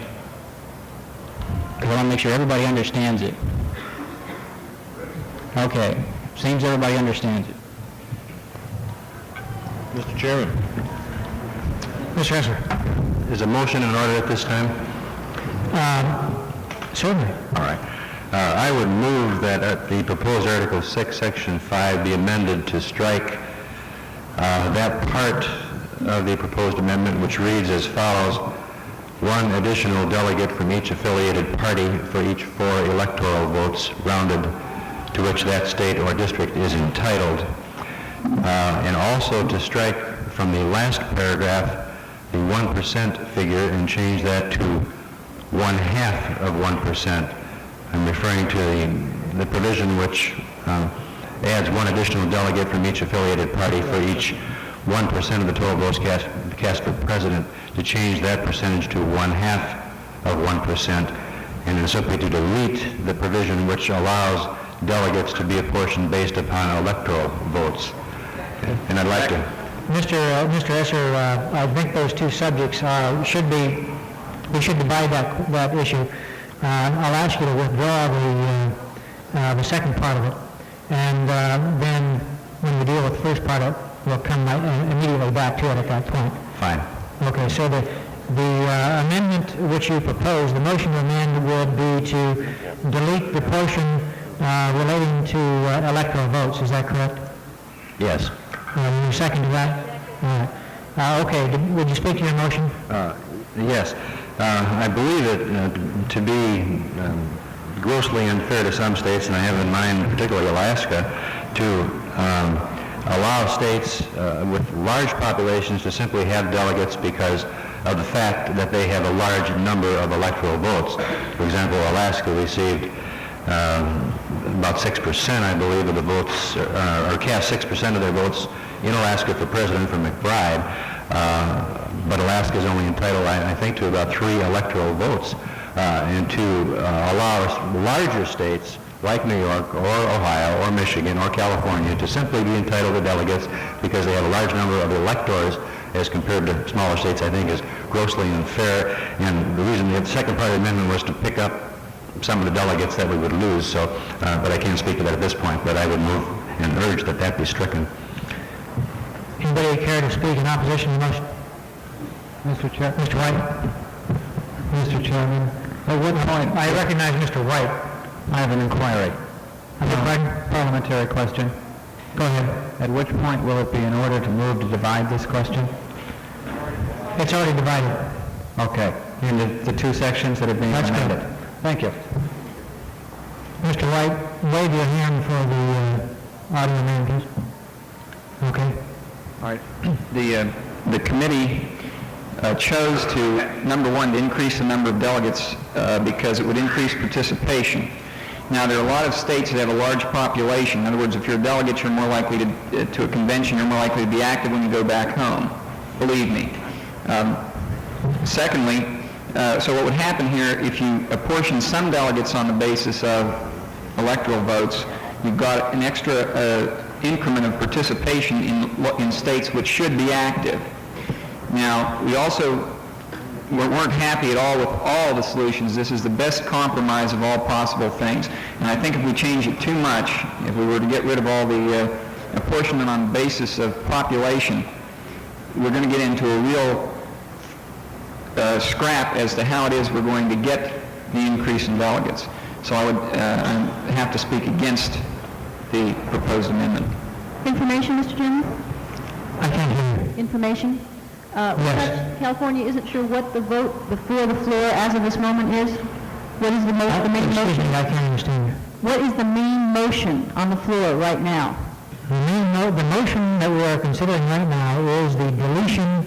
because I want to make sure everybody understands it. Okay, seems everybody understands it. Mr. Chairman. Mr. Esser. Is a motion in order at this time? Certainly. All right. I would move that the proposed Article 6, Section 5 be amended to strike that part of the proposed amendment which reads as follows: 1 additional delegate from each affiliated party for each 4 electoral votes rounded to which that state or district is entitled. And also to strike from the last paragraph the 1% figure and change that to 1/2 of 1%. I'm referring to the provision which adds 1 additional delegate from each affiliated party for each 1% of the total votes cast for president, to change that percentage to 1/2 of 1%, and then simply to delete the provision which allows delegates to be apportioned based upon electoral votes. And I'd like to... Mr. Esser, I think those two subjects we should divide that issue. I'll ask you to withdraw the second part of it, and then when we deal with the first part of it, we'll come immediately back to it at that point. Fine. Okay, so the amendment which you propose, the motion to amend would be to delete the portion relating to electoral votes. Is that correct? Yes. You second to that? Okay, would you speak to your motion? Yes. I believe it to be grossly unfair to some states, and I have in mind particularly Alaska, to allow states with large populations to simply have delegates because of the fact that they have a large number of electoral votes. For example, Alaska received about 6%, I believe, of the votes, or cast 6% of their votes in Alaska for president from McBride, but Alaska is only entitled, I think, to about 3 electoral votes, and to allow larger states like New York or Ohio or Michigan or California to simply be entitled to delegates because they have a large number of electors as compared to smaller states, I think, is grossly unfair. And the reason the second part of the amendment was to pick up some of the delegates that we would lose, so, but I can't speak to that at this point, but I would move and urge that that be stricken. Anybody care to speak in opposition to the motion? Mr. White? Mr. Chairman, at what point... I recognize Mr. White. I have an inquiry. Parliamentary question. Go ahead. At which point will it be in order to move to divide this question? It's already divided. Okay. Into the two sections that have been amended. Thank you. Mr. White, wave your hand for the audio man, please. Okay. All right. The committee chose to, number one, to increase the number of delegates because it would increase participation. Now, there are a lot of states that have a large population. In other words, if you're a delegate, you're more likely to a convention, you're more likely to be active when you go back home. Believe me. Secondly, so what would happen here, if you apportion some delegates on the basis of electoral votes, you've got an extra increment of participation in states which should be active. Now, we also weren't happy at all with all the solutions. This is the best compromise of all possible things. And I think if we change it too much, if we were to get rid of all the apportionment on the basis of population, we're going to get into a real scrap as to how it is we're going to get the increase in delegates. So I would have to speak against the proposed amendment. Information, Mr. Chairman? I can't hear you. Information? Yes. California isn't sure what the vote before the floor as of this moment is? What is the main Excuse motion? me, I can't understand you. What is the main motion on the floor right now? The motion that we are considering right now is the deletion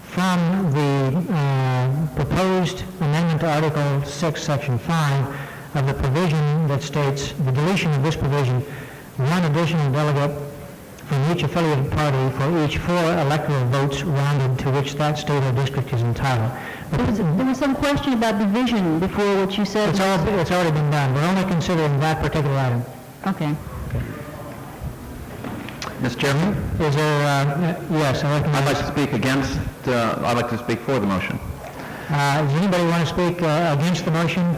from the proposed amendment to Article 6, Section 5 of the provision that states the deletion of this provision, one additional delegate from each affiliated party for each 4 electoral votes rounded to which that state or district is entitled. There was some question about division before what you said. It's already been done. We're only considering that particular item. Okay. Mr. Chairman? Is there, yes, I'd like to speak against, I'd like to speak for the motion. does anybody want to speak against the motion?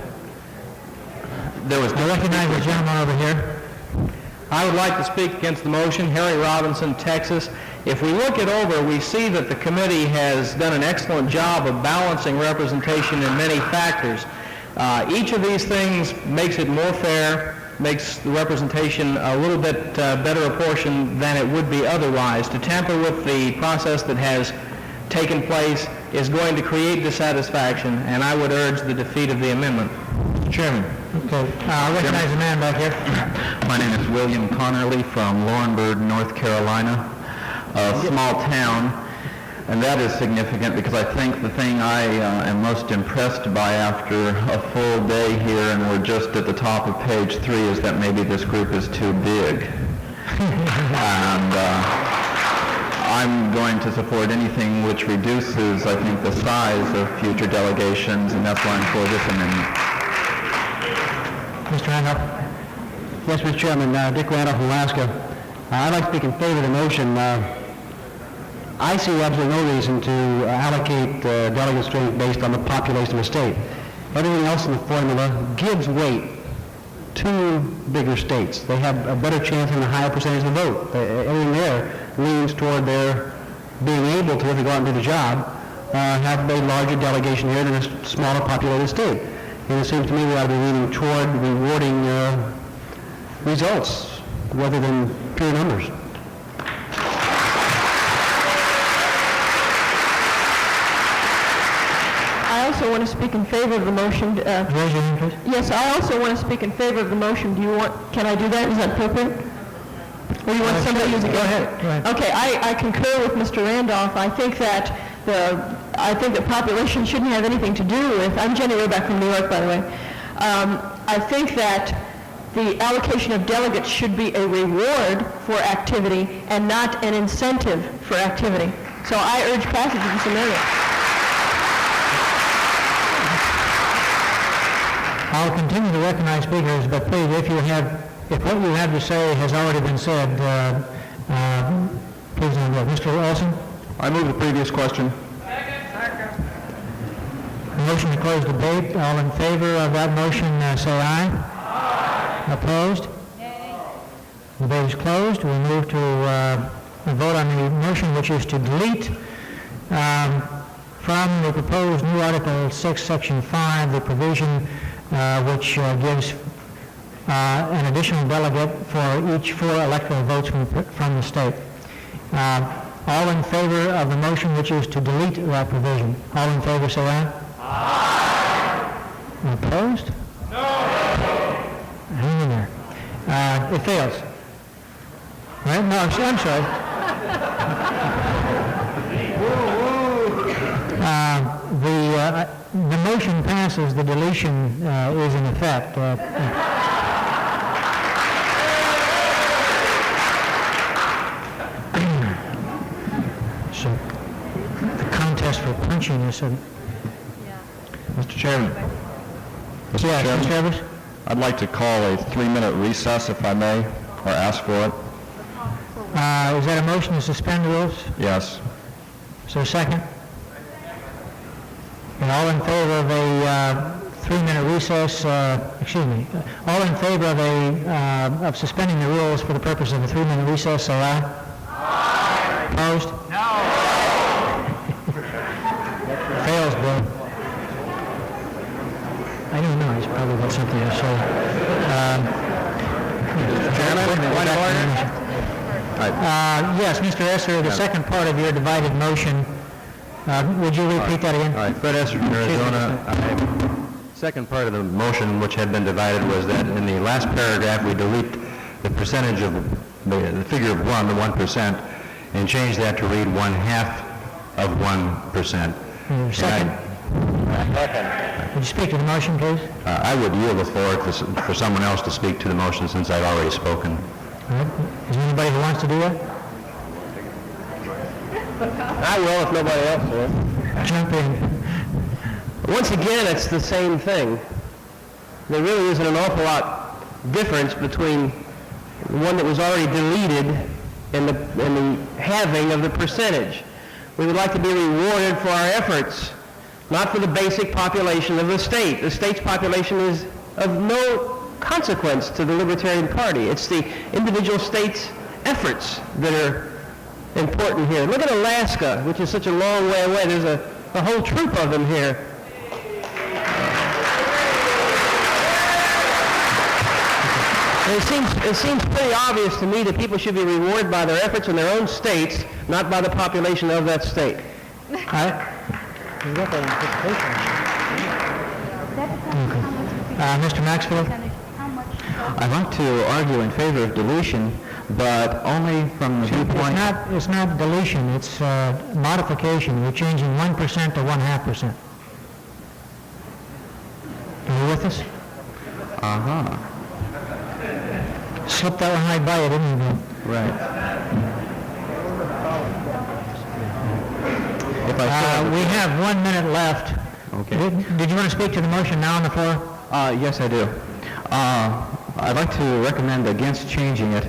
There was I recognize the gentleman over here. I would like to speak against the motion. Harry Robinson, Texas. If we look it over, we see that the committee has done an excellent job of balancing representation in many factors. Each of these things makes it more fair, makes the representation a little bit better apportioned than it would be otherwise. To tamper with the process that has taken place is going to create dissatisfaction, and I would urge the defeat of the amendment. Mr. Chairman. Okay. I recognize the man back here. My name is William Connerly from Laurinburg, North Carolina, a small town, and that is significant because I think the thing I am most impressed by after a full day here, and we're just at the top of page 3, is that maybe this group is too big. And I'm going to support anything which reduces, I think, the size of future delegations, and that's why I'm for this amendment. Mr. Randolph. Yes, Mr. Chairman, Dick Randolph from Alaska. I'd like to speak in favor of the motion. I see absolutely no reason to allocate delegate strength based on the population of the state. Everything else in the formula gives weight to bigger states. They have a better chance and a higher percentage of the vote. Everything there leans toward their being able to, if they go out and do the job, have a larger delegation here than a smaller populated state. And it seems to me we ought to be leaning toward rewarding results rather than pure numbers. I also want to speak in favor of the motion. Raise your hand, please. Yes, I also want to speak in favor of the motion. Can I do that? Is that appropriate? Or you want somebody who's against it? Go ahead. Okay, I concur with Mr. Randolph. I think that the population shouldn't have anything to do with, I'm Jenny Roeback from New York, by the way. I think that the allocation of delegates should be a reward for activity and not an incentive for activity. So I urge passage of this amendment. I'll continue to recognize speakers, but please, if what you have to say has already been said, please don't go. Mr. Olson? I move the previous question. Motion to close debate. All in favor of that motion, say aye. Aye. Opposed? Nay. The debate is closed. We move to vote on the motion which is to delete from the proposed new Article 6, Section 5, the provision which gives an additional delegate for each 4 electoral votes from the state. All in favor of the motion which is to delete that provision? All in favor, say aye. Aye. Opposed? No. Hang in there. It fails. Right? No, I'm sorry. The motion passes. The deletion is in effect. So the contest for punching is a... Mr. Chairman. Mr. Chairman? I'd like to call a 3-minute recess, if I may, or ask for it. Is that a motion to suspend the rules? Yes. Is there a second? And all in favor of a 3-minute recess, all in favor of suspending the rules for the purpose of a 3-minute recess, say aye. Aye. Opposed? No. Fails, Bill. I don't know, he's probably got something to say. Yes, Mr. Esser, the second part of your divided motion, would you repeat that again? All right, Fred Esser from Arizona. Second part of the motion which had been divided was that in the last paragraph we delete the percentage of the figure of 1, the 1%, and change that to read 1/2 of 1%. Second. Would you speak to the motion, please? I would yield the floor for someone else to speak to the motion since I've already spoken. All right. Is there anybody who wants to do that? I will if nobody else will. Jump in. Once again, it's the same thing. There really isn't an awful lot difference between the one that was already deleted and the halving of the percentage. We would like to be rewarded for our efforts, not for the basic population of the state. The state's population is of no consequence to the Libertarian Party. It's the individual states' efforts that are important here. Look at Alaska, which is such a long way away. There's a whole troop of them here. It seems pretty obvious to me that people should be rewarded by their efforts in their own states, not by the population of that state. Mr. Maxfield? I'd like to argue in favor of deletion, but only from the viewpoint... It's not deletion, it's modification. We're changing 1% to 1/2%. Are you with us? Uh-huh. Slipped that one right by you, didn't you? Right. We have 1 minute left. Okay. Did you want to speak to the motion now on the floor? Yes, I do. I'd like to recommend against changing it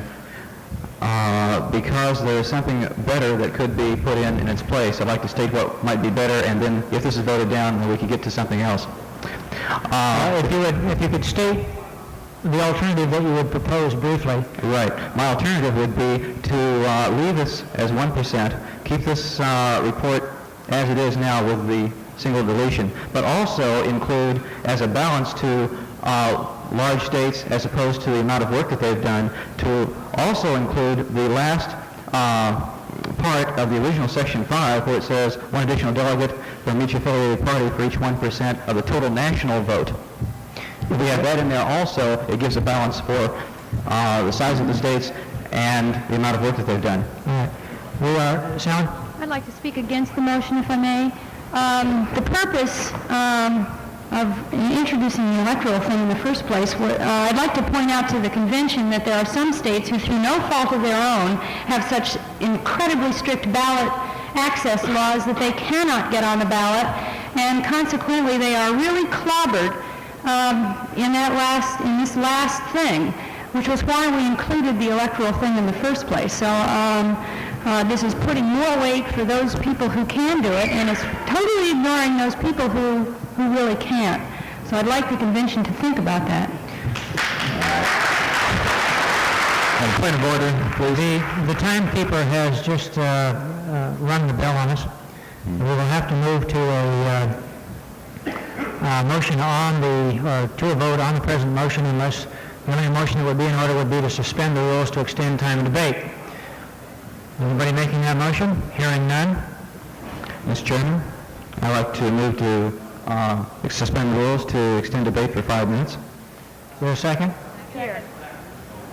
because there is something better that could be put in its place. I'd like to state what might be better, and then if this is voted down, then we could get to something else. If you could state the alternative that you would propose briefly. Right. My alternative would be to leave this as 1%, keep this report as it is now with the single deletion, but also include as a balance to large states as opposed to the amount of work that they've done, to also include the last part of the original Section 5 where it says one additional delegate from each affiliated party for each 1% of the total national vote. If we have that in there also, it gives a balance for the size of the states and the amount of work that they've done. All right. We are, Sally? I'd like to speak against the motion, if I may. The purpose of introducing the electoral thing in the first place, I'd like to point out to the convention that there are some states who, through no fault of their own, have such incredibly strict ballot access laws that they cannot get on the ballot, and consequently they are really clobbered in this last thing, which was why we included the electoral thing in the first place. So this is putting more weight for those people who can do it, and it's totally ignoring those people who really can't. So I'd like the convention to think about that. Point of order, please. The timekeeper has just rung the bell on us. We will have to move to a motion on or to a vote on the present motion unless the only motion that would be in order would be to suspend the rules to extend time of debate. Anybody making that motion? Hearing none. Mr. Chairman, I'd like to move to suspend the rules to extend debate for 5 minutes. Is there a second?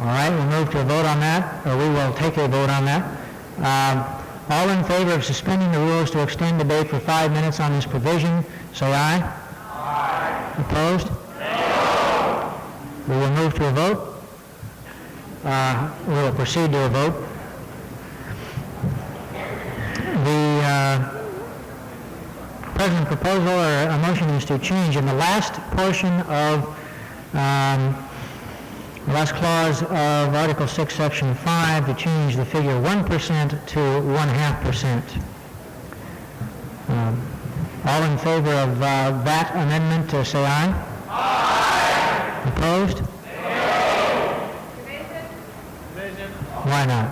All right, we'll move to a vote on that, or we will take a vote on that. All in favor of suspending the rules to extend debate for 5 minutes on this provision, say aye. Aye. Opposed? No. We will move to a vote. We will proceed to a vote. The present proposal or a motion is to change in the last portion of the last clause of Article 6, Section 5, to change the figure 1% to 0.5%. All in favor of that amendment, say aye. Aye. Opposed? Division. Why not?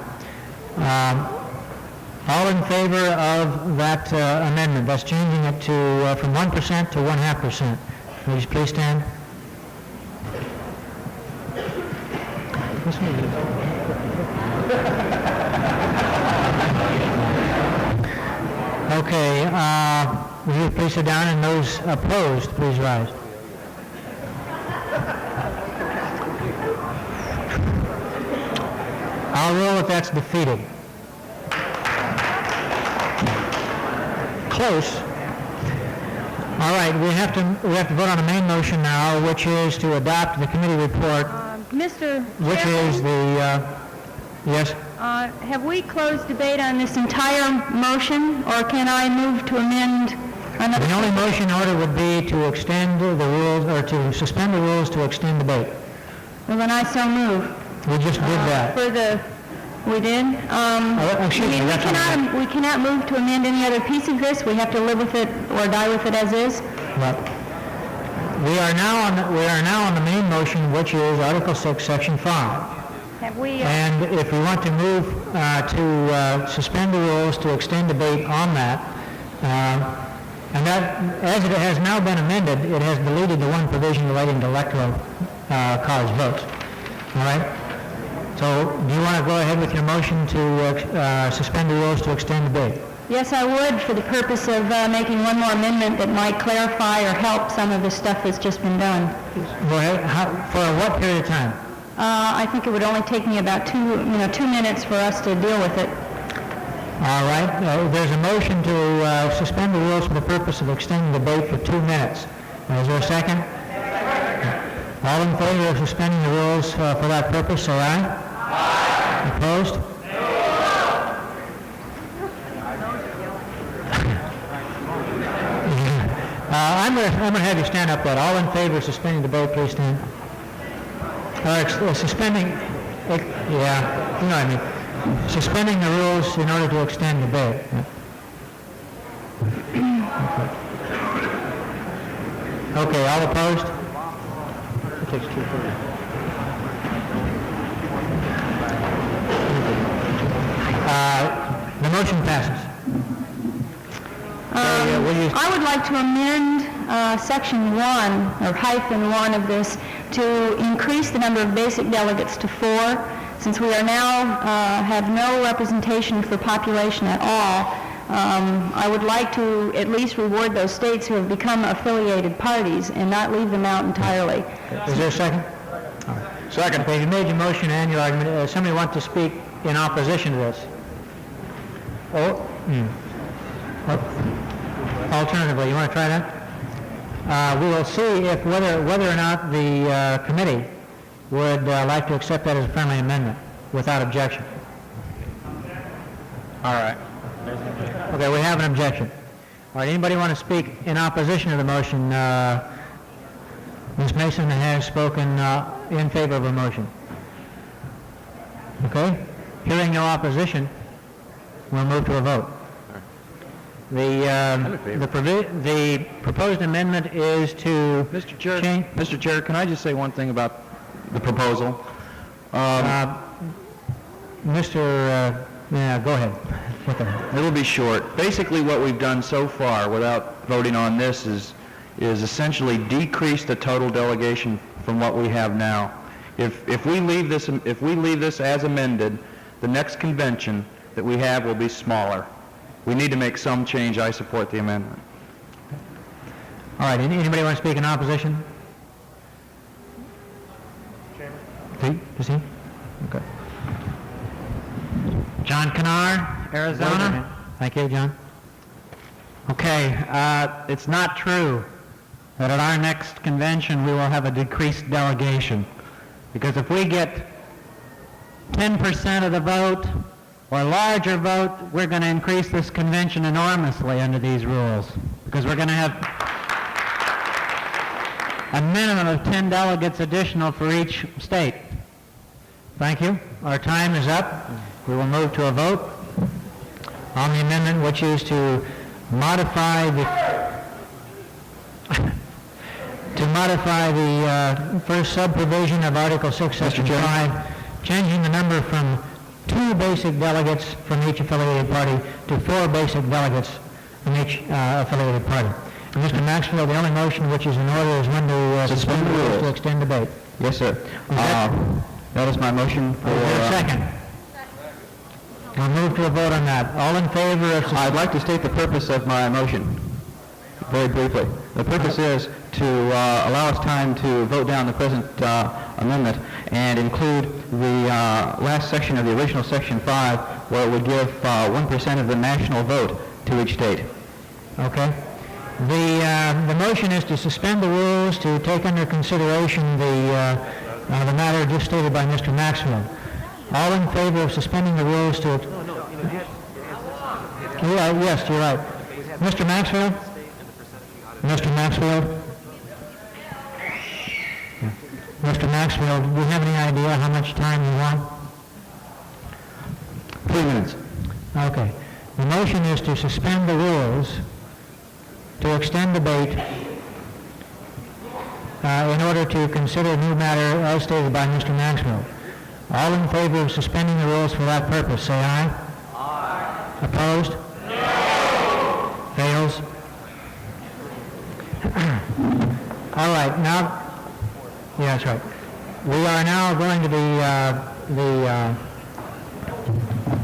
All in favor of that amendment, that's changing it to from 1% to 0.5%. Will you please stand? Okay, will you please sit down, and those opposed, please rise. I'll rule if that's defeated. Close. All right, we have to vote on a main motion now, which is to adopt the committee report, Mr. which is the, yes? Have we closed debate on this entire motion, or can I move to amend another? The only motion order would be to extend the rules, or to suspend the rules to extend debate. Well, then I so move. We just did that. We did? Excuse me, that's on we cannot move to amend any other piece of this. We have to live with it or die with it as is. Right. We are now on the main motion, which is Article 6, Section 5. Have we? And if we want to move to suspend the rules to extend debate on that, and that, as it has now been amended, it has deleted the one provision relating to electoral college votes. All right? So, do you want to go ahead with your motion to suspend the rules to extend debate? Yes, I would, for the purpose of making one more amendment that might clarify or help some of the stuff that's just been done. Go ahead. For what period of time? I think it would only take me about 2 minutes for us to deal with it. All right. There's a motion to suspend the rules for the purpose of extending debate for 2 minutes. Is there a second? All in favor of suspending the rules for that purpose, say aye. Aye. Opposed? I'm going to have you stand up, then. All in favor of suspending debate, please stand. Suspending, yeah, you know what I mean. Suspending the rules in order to extend debate. Okay, all opposed? It takes 2 for the motion passes. I would like to amend Section 1, or hyphen 1 of this, to increase the number of basic delegates to 4. Since we are now have no representation for population at all, I would like to at least reward those states who have become affiliated parties and not leave them out entirely. Is there a second? Second. Okay, you made your motion and your argument. Somebody want to speak in opposition to this? Alternatively, you want to try that? We will see if whether or not the committee would like to accept that as a friendly amendment without objection. All right. Okay, we have an objection. All right, anybody want to speak in opposition to the motion? Ms. Mason has spoken in favor of the motion. Okay? Hearing no opposition, we'll move to a vote. The proposed amendment is to Mr. Chair, can I just say one thing about the proposal? Go ahead. It'll be short. Basically, what we've done so far, without voting on this, is essentially decrease the total delegation from what we have now. If we leave this as amended, the next convention that we have will be smaller. We need to make some change. I support the amendment. All right, anybody want to speak in opposition? Does he? Okay. John Canar, Arizona. Thank you, John. Okay, it's not true that at our next convention we will have a decreased delegation. Because if we get 10% of the vote or larger vote, we're going to increase this convention enormously under these rules. Because we're going to have a minimum of 10 delegates additional for each state. Thank you. Our time is up. We will move to a vote on the amendment, which is to modify the first sub-provision of Article 6, Section 5, changing the number from 2 basic delegates from each affiliated party to 4 basic delegates from each affiliated party. And Mr. Maxwell, the only motion which is in order is one to suspend the rules to extend debate. Yes, sir. That is my motion for... Second. We'll move to a vote on that. All in favor of... I'd like to state the purpose of my motion, very briefly. The purpose is to allow us time to vote down the present amendment and include the last section of the original Section 5, where it would give 1% of the national vote to each state. Okay. The motion is to suspend the rules to take under consideration the matter just stated by Mr. Maxwell. All in favor of suspending the rules to... Yes, you're right. Mr. Maxwell? Mr. Maxwell? Mr. Maxwell, do you have any idea how much time you want? 3 minutes. Okay. The motion is to suspend the rules to extend debate in order to consider a new matter as stated by Mr. Maxwell. All in favor of suspending the rules for that purpose, say aye. Aye. Opposed? No. Fails? All right, now, yeah, that's right. We are now going to the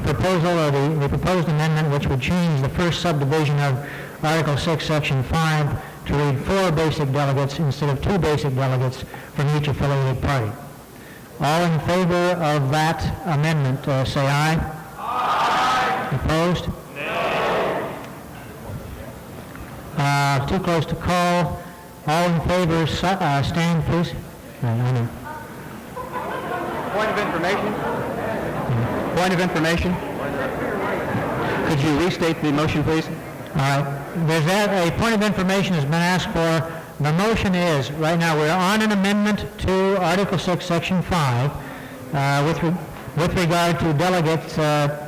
proposal, or the proposed amendment, which would change the first subdivision of Article 6, Section 5, to read 4 basic delegates instead of 2 basic delegates from each affiliated party. All in favor of that amendment, say aye. Aye. Opposed? No. Too close to call. All in favor, stand, please. Point of information. Point of information. Could you restate the motion, please? All right. There's a point of information has been asked for. The motion is, right now, we're on an amendment to Article 6, Section 5, with regard to delegates to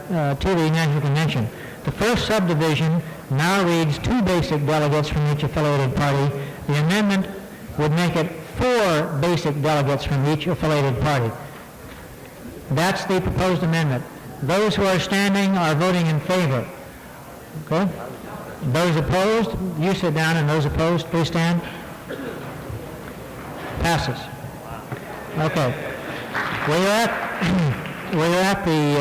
the National Convention. The first subdivision now reads 2 basic delegates from each affiliated party. The amendment would make it 4 basic delegates from each affiliated party. That's the proposed amendment. Those who are standing are voting in favor. Okay? Those opposed, you sit down, and those opposed, please stand. Passes. Okay. We're at the,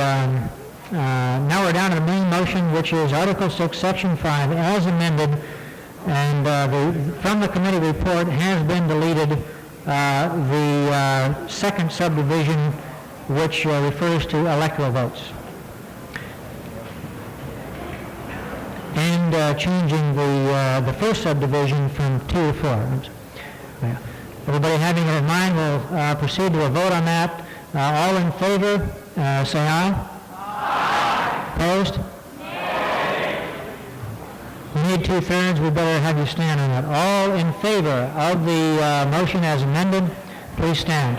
now we're down to the main motion, which is Article 6, Section 5, as amended, and from the committee report has been deleted the second subdivision, which refers to electoral votes, and changing the first subdivision from 2 to 4. Everybody having it in mind, we'll proceed to a vote on that. All in favor, say aye. Aye. Opposed? Nay. You need 2/3. We better have you stand on that. All in favor of the motion as amended, please stand.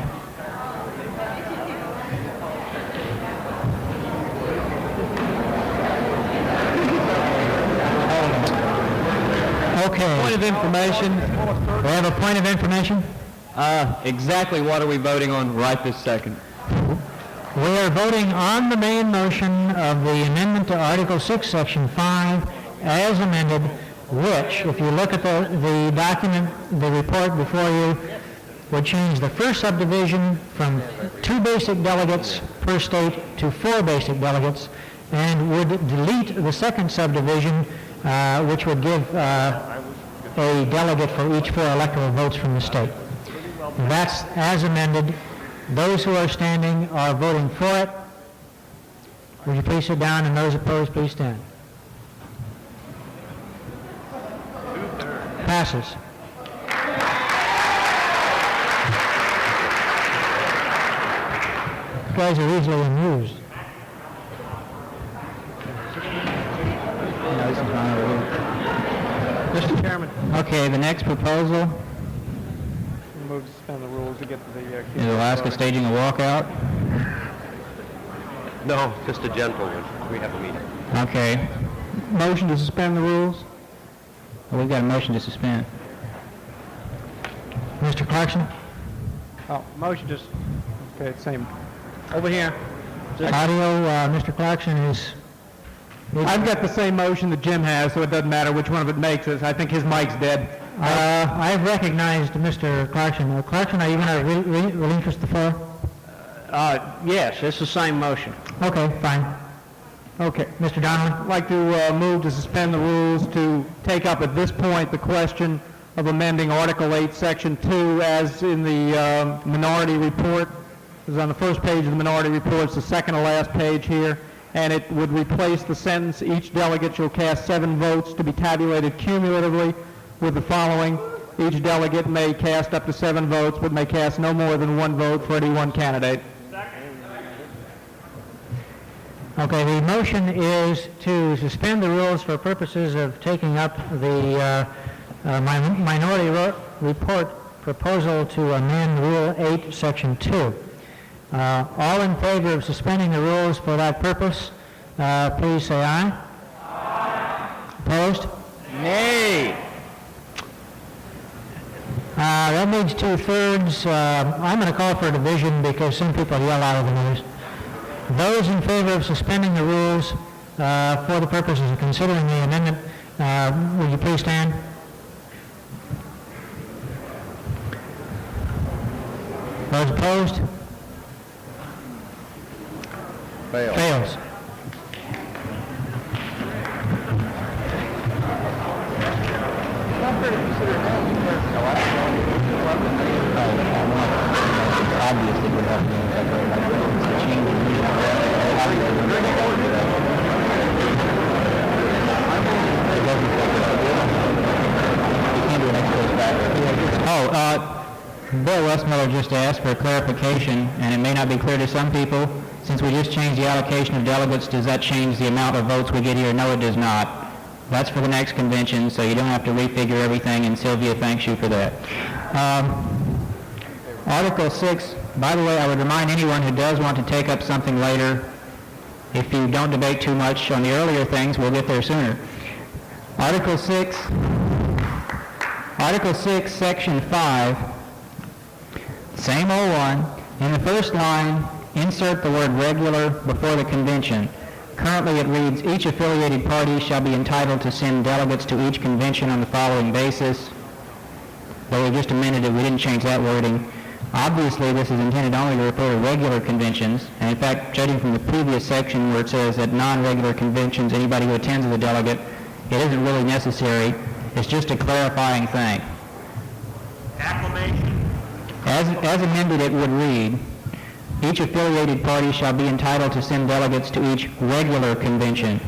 Okay. Point of information. We have a point of information. Exactly what are we voting on right this second? We are voting on the main motion of the amendment to Article 6, Section 5, as amended, which, if you look at the document, the report before you, would change the first subdivision from 2 basic delegates per state to 4 basic delegates, and would delete the second subdivision, which would give a delegate for each 4 electoral votes from the state. That's as amended. Those who are standing are voting for it. Would you please sit down, and those opposed, please stand. Passes. You guys are easily amused. Mr. Chairman. Okay, the next proposal Move to suspend the rules to get to the... is Alaska staging a walkout. No, just a gentle one. We have a meeting. Okay. Motion to suspend the rules? Well, we've got a motion to suspend. Mr. Clarkson? Oh, motion just... Okay, same. Over here. Audio, Mr. Clarkson is... I've got the same motion that Jim has, so it doesn't matter which one of it makes it. I think his mic's dead. I've recognized Mr. Clarkson. Clarkson, are you going to relinquish the floor? Yes, it's the same motion. Okay, fine. Okay, Mr. Donnelly? I'd like to move to suspend the rules to take up at this point the question of amending Article 8, Section 2, as in the minority report. It was on the first page of the minority report. It's the second to last page here. And it would replace the sentence, each delegate shall cast 7 votes to be tabulated cumulatively, with the following: each delegate may cast up to 7 votes, but may cast no more than 1 vote for any one candidate. Okay, the motion is to suspend the rules for purposes of taking up the minority report proposal to amend Rule 8, Section 2. All in favor of suspending the rules for that purpose, please say aye. Aye. Opposed? Nay. That means 2/3. I'm going to call for a division because some people yell louder than others. Those in favor of suspending the rules for the purposes of considering the amendment, will you please stand? Those opposed? Fails. Obviously, we have to change Bill Westmiller just asked for clarification, and it may not be clear to some people. Since we just changed the allocation of delegates, does that change the amount of votes we get here? No, it does not. That's for the next convention, so you don't have to refigure everything, and Sylvia thanks you for that. Article 6, by the way, I would remind anyone who does want to take up something later, if you don't debate too much on the earlier things, we'll get there sooner. Article 6, Section 5, same old one. In the first line, insert the word regular before the convention. Currently it reads, each affiliated party shall be entitled to send delegates to each convention on the following basis. Well, we just amended it. We didn't change that wording. Obviously, this is intended only to refer to regular conventions. And in fact, judging from the previous section where it says that non-regular conventions, anybody who attends as a delegate, it isn't really necessary. It's just a clarifying thing. Acclamation. As amended, it would read, each affiliated party shall be entitled to send delegates to each regular convention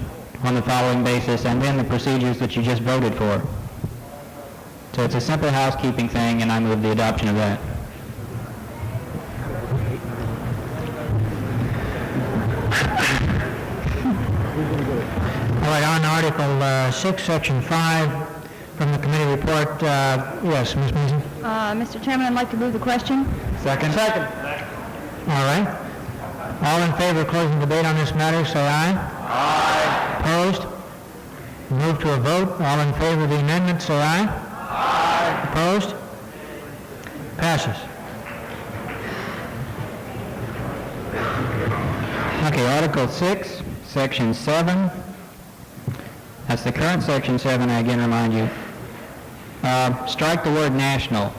on the following basis, and then the procedures that you just voted for. So it's a simple housekeeping thing, and I move the adoption of that. All right, on Article 6, Section 5, from the committee report, yes, Ms. Mason? Mr. Chairman, I'd like to move the question. Second. All right. All in favor of closing debate on this matter, say aye. Aye. Opposed? Move to a vote. All in favor of the amendment, say aye. Aye. Opposed? Passes. Okay, Article 6, Section 7. That's the current Section 7, I again remind you. Strike the word national.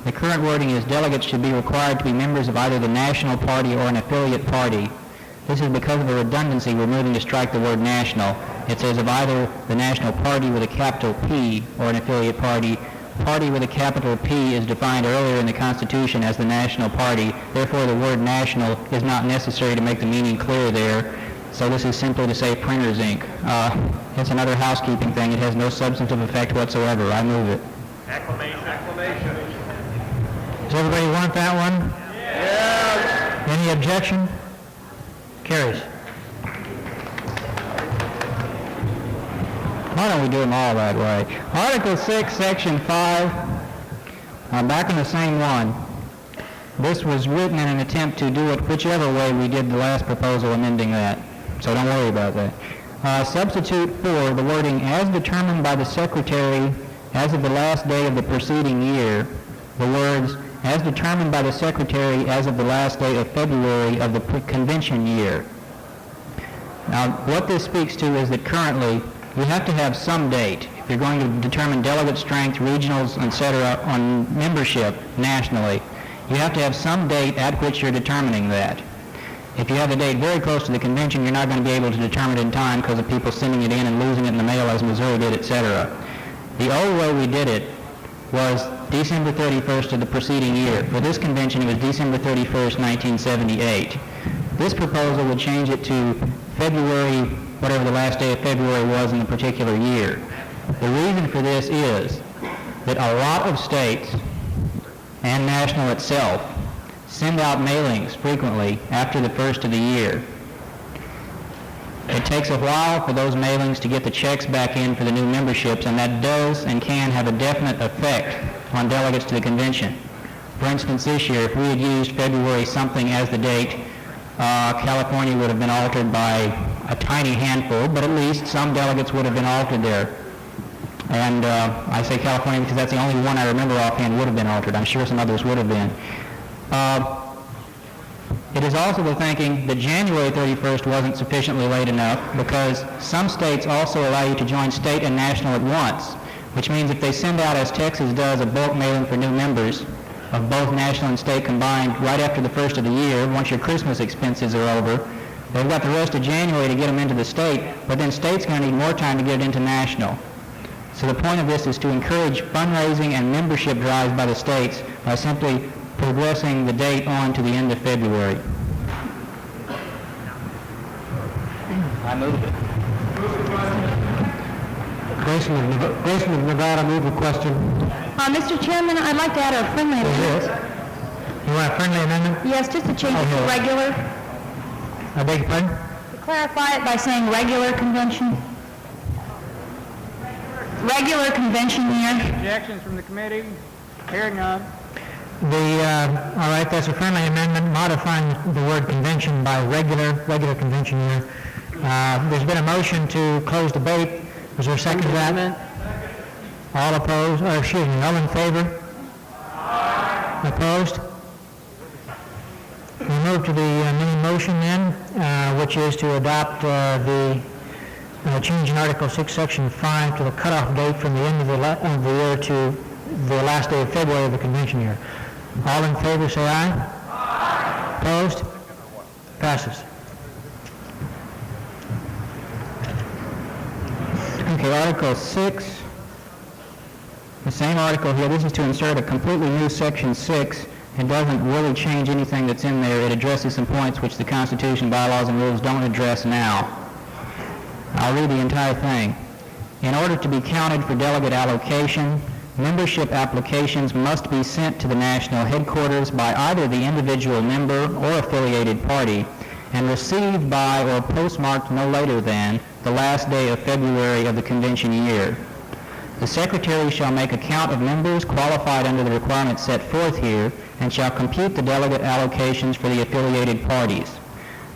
The current wording is delegates should be required to be members of either the national party or an affiliate party. This is because of a redundancy we're moving to strike the word national. It says of either the national party with a capital P or an affiliate party. Party with a capital P is defined earlier in the Constitution as the national party. Therefore, the word national is not necessary to make the meaning clear there. So this is simply to say printer's ink. It's another housekeeping thing. It has no substantive effect whatsoever. I move it. Acclamation. Does everybody want that one? Yes. Any objection? Carries. Why don't we do them all that way? Article 6, Section 5, back on the same one. This was written in an attempt to do it whichever way we did the last proposal amending that. So don't worry about that. Substitute for the wording as determined by the Secretary as of the last day of the preceding year, the words as determined by the Secretary as of the last day of February of the convention year. Now, what this speaks to is that currently you have to have some date. If you're going to determine delegate strength, regionals, etc., on membership nationally, you have to have some date at which you're determining that. If you have a date very close to the convention, you're not going to be able to determine it in time because of people sending it in and losing it in the mail as Missouri did, etc. The old way we did it was December 31st of the preceding year. For this convention, it was December 31st, 1978. This proposal would change it to February, whatever the last day of February was in the particular year. The reason for this is that a lot of states and national itself send out mailings frequently after the first of the year. It takes a while for those mailings to get the checks back in for the new memberships, and that does and can have a definite effect on delegates to the convention. For instance, this year, if we had used February something as the date, California would have been altered by a tiny handful, but at least some delegates would have been altered there. And I say California because that's the only one I remember offhand would have been altered. I'm sure some others would have been. It is also the thinking that January 31st wasn't sufficiently late enough because some states also allow you to join state and national at once, which means if they send out, as Texas does, a bulk mailing for new members of both national and state combined right after the first of the year, once your Christmas expenses are over, they've got the rest of January to get them into the state, but then state's going to need more time to get it into national. So the point of this is to encourage fundraising and membership drives by the states by simply progressing the date on to the end of February. I move it. Grayson of Nevada, move the question. Mr. Chairman, I'd like to add a friendly amendment. You want a friendly amendment? Yes, just to change it to regular. I beg your pardon? To clarify it by saying regular convention. Regular convention year. Objections from the committee? Hearing none. All right, that's a friendly amendment modifying the word convention by regular convention year. There's been a motion to close debate. Is there a second to that? All opposed, or excuse me, all in favor? Opposed? We move to the mini motion then, which is to adopt the change in Article 6, Section 5 to the cutoff date from the end of the year to the last day of February of the convention year. All in favor, say aye. Aye. Opposed? Passes. Okay, Article 6, the same article here. This is to insert a completely new Section 6. It doesn't really change anything that's in there. It addresses some points which the Constitution, bylaws, and rules don't address now. I'll read the entire thing. In order to be counted for delegate allocation, membership applications must be sent to the national headquarters by either the individual member or affiliated party and received by or postmarked no later than the last day of February of the convention year. The Secretary shall make a count of members qualified under the requirements set forth here and shall compute the delegate allocations for the affiliated parties.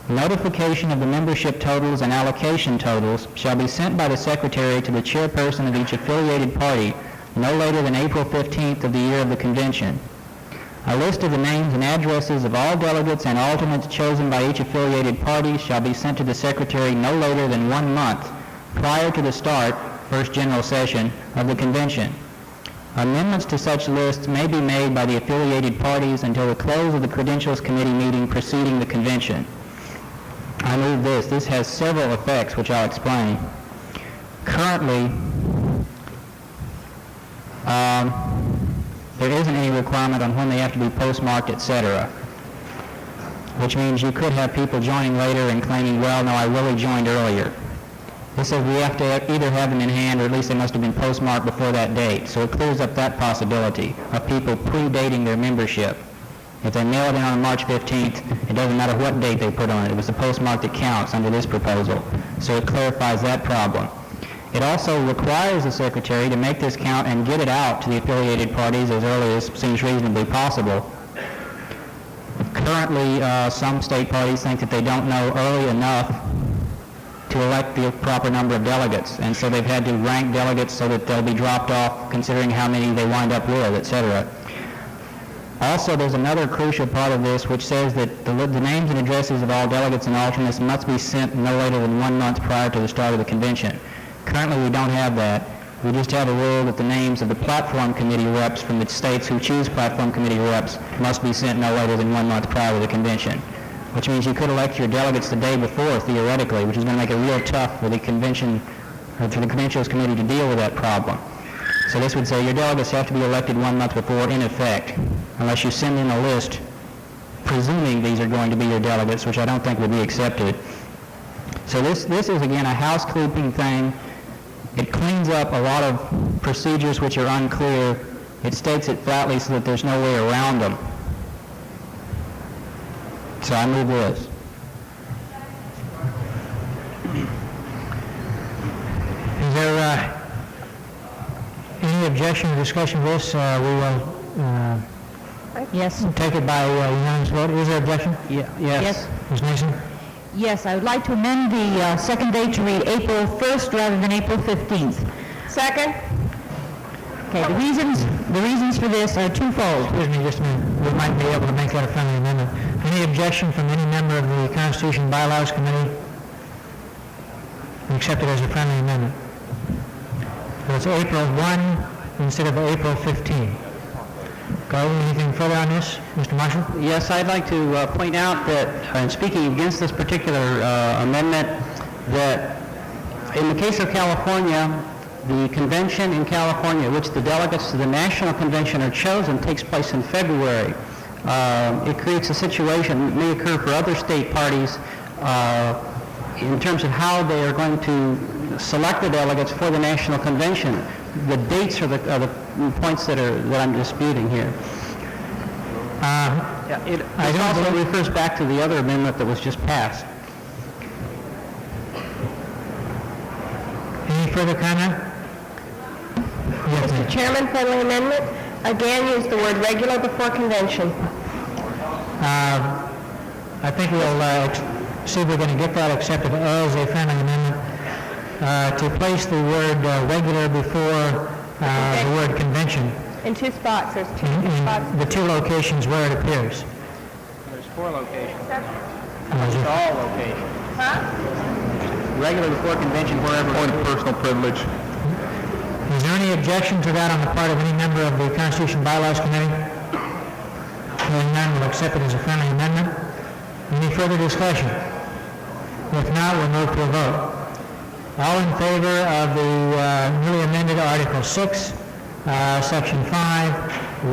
Notification of the membership totals and allocation totals shall be sent by the Secretary to the chairperson of each affiliated party no later than April 15th of the year of the convention. A list of the names and addresses of all delegates and alternates chosen by each affiliated party shall be sent to the Secretary no later than 1 month prior to the start, first general session, of the convention. Amendments to such lists may be made by the affiliated parties until the close of the Credentials Committee meeting preceding the convention. I move this. This has several effects, which I'll explain. Currently, there isn't any requirement on when they have to be postmarked, etc., which means you could have people joining later and claiming, well, no, I really joined earlier. This says we have to either have them in hand or at least they must have been postmarked before that date. So it clears up that possibility of people predating their membership. If they mail it in on March 15th, it doesn't matter what date they put on it. It was the postmark that counts under this proposal. So it clarifies that problem. It also requires the Secretary to make this count and get it out to the affiliated parties as early as seems reasonably possible. Currently, some state parties think that they don't know early enough to elect the proper number of delegates, and so they've had to rank delegates so that they'll be dropped off considering how many they wind up with, etc. Also, there's another crucial part of this which says that the names and addresses of all delegates and alternates must be sent no later than 1 month prior to the start of the convention. Currently, we don't have that. We just have a rule that the names of the platform committee reps from the states who choose platform committee reps must be sent no later than 1 month prior to the convention, which means you could elect your delegates the day before, theoretically, which is going to make it real tough for the convention, or for the Credentials Committee to deal with that problem. So this would say your delegates have to be elected 1 month before, in effect, unless you send in a list presuming these are going to be your delegates, which I don't think would be accepted. So this is, again, a housekeeping thing. It cleans up a lot of procedures which are unclear. It states it flatly so that there's no way around them. So I move this. Is there any objection or discussion of this? We will Yes. take it by unanimous vote. Is there objection? Yes. Ms. Mason? Yes, I would like to amend the second date to read April 1st rather than April 15th. Second? Okay, the reasons for this are twofold. Excuse me just a minute. We might be able to make that a friendly amendment. Any objection from any member of the Constitution and Bylaws Committee? Accept it as a friendly amendment. So it's April 1 instead of April 15. Go, anything further on this, Mr. Marshall? Yes, I'd like to point out that, in speaking against this particular amendment, that in the case of California, the convention in California, at which the delegates to the national convention are chosen, takes place in February. It creates a situation that may occur for other state parties in terms of how they are going to select the delegates for the national convention. The dates are the points that I'm disputing here. It also refers back to the other amendment that was just passed. Any further comment? Yes, Mr. Chairman, friendly amendment. Again, use the word regular before convention. I think we'll see if we're going to get that accepted as a friendly amendment. To place the word regular before the word convention In two spots. There's two in spots. the two locations where it appears. There's 4 locations. Is it- All locations. Huh? Regular before convention, wherever. Point of personal privilege. Is there any objection to that on the part of any member of the Constitution and Bylaws Committee? Hearing none, we'll accept it as a friendly amendment. Any further discussion? If not, we'll move to a vote. All in favor of the newly amended Article 6, Section 5,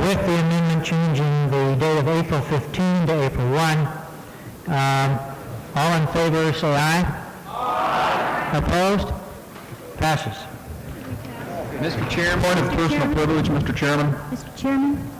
with the amendment changing the date of April 15 to April 1. All in favor, say aye. Aye. Opposed? Passes. Mr. Chairman, point of personal privilege, Mr. Chairman. Mr. Chairman?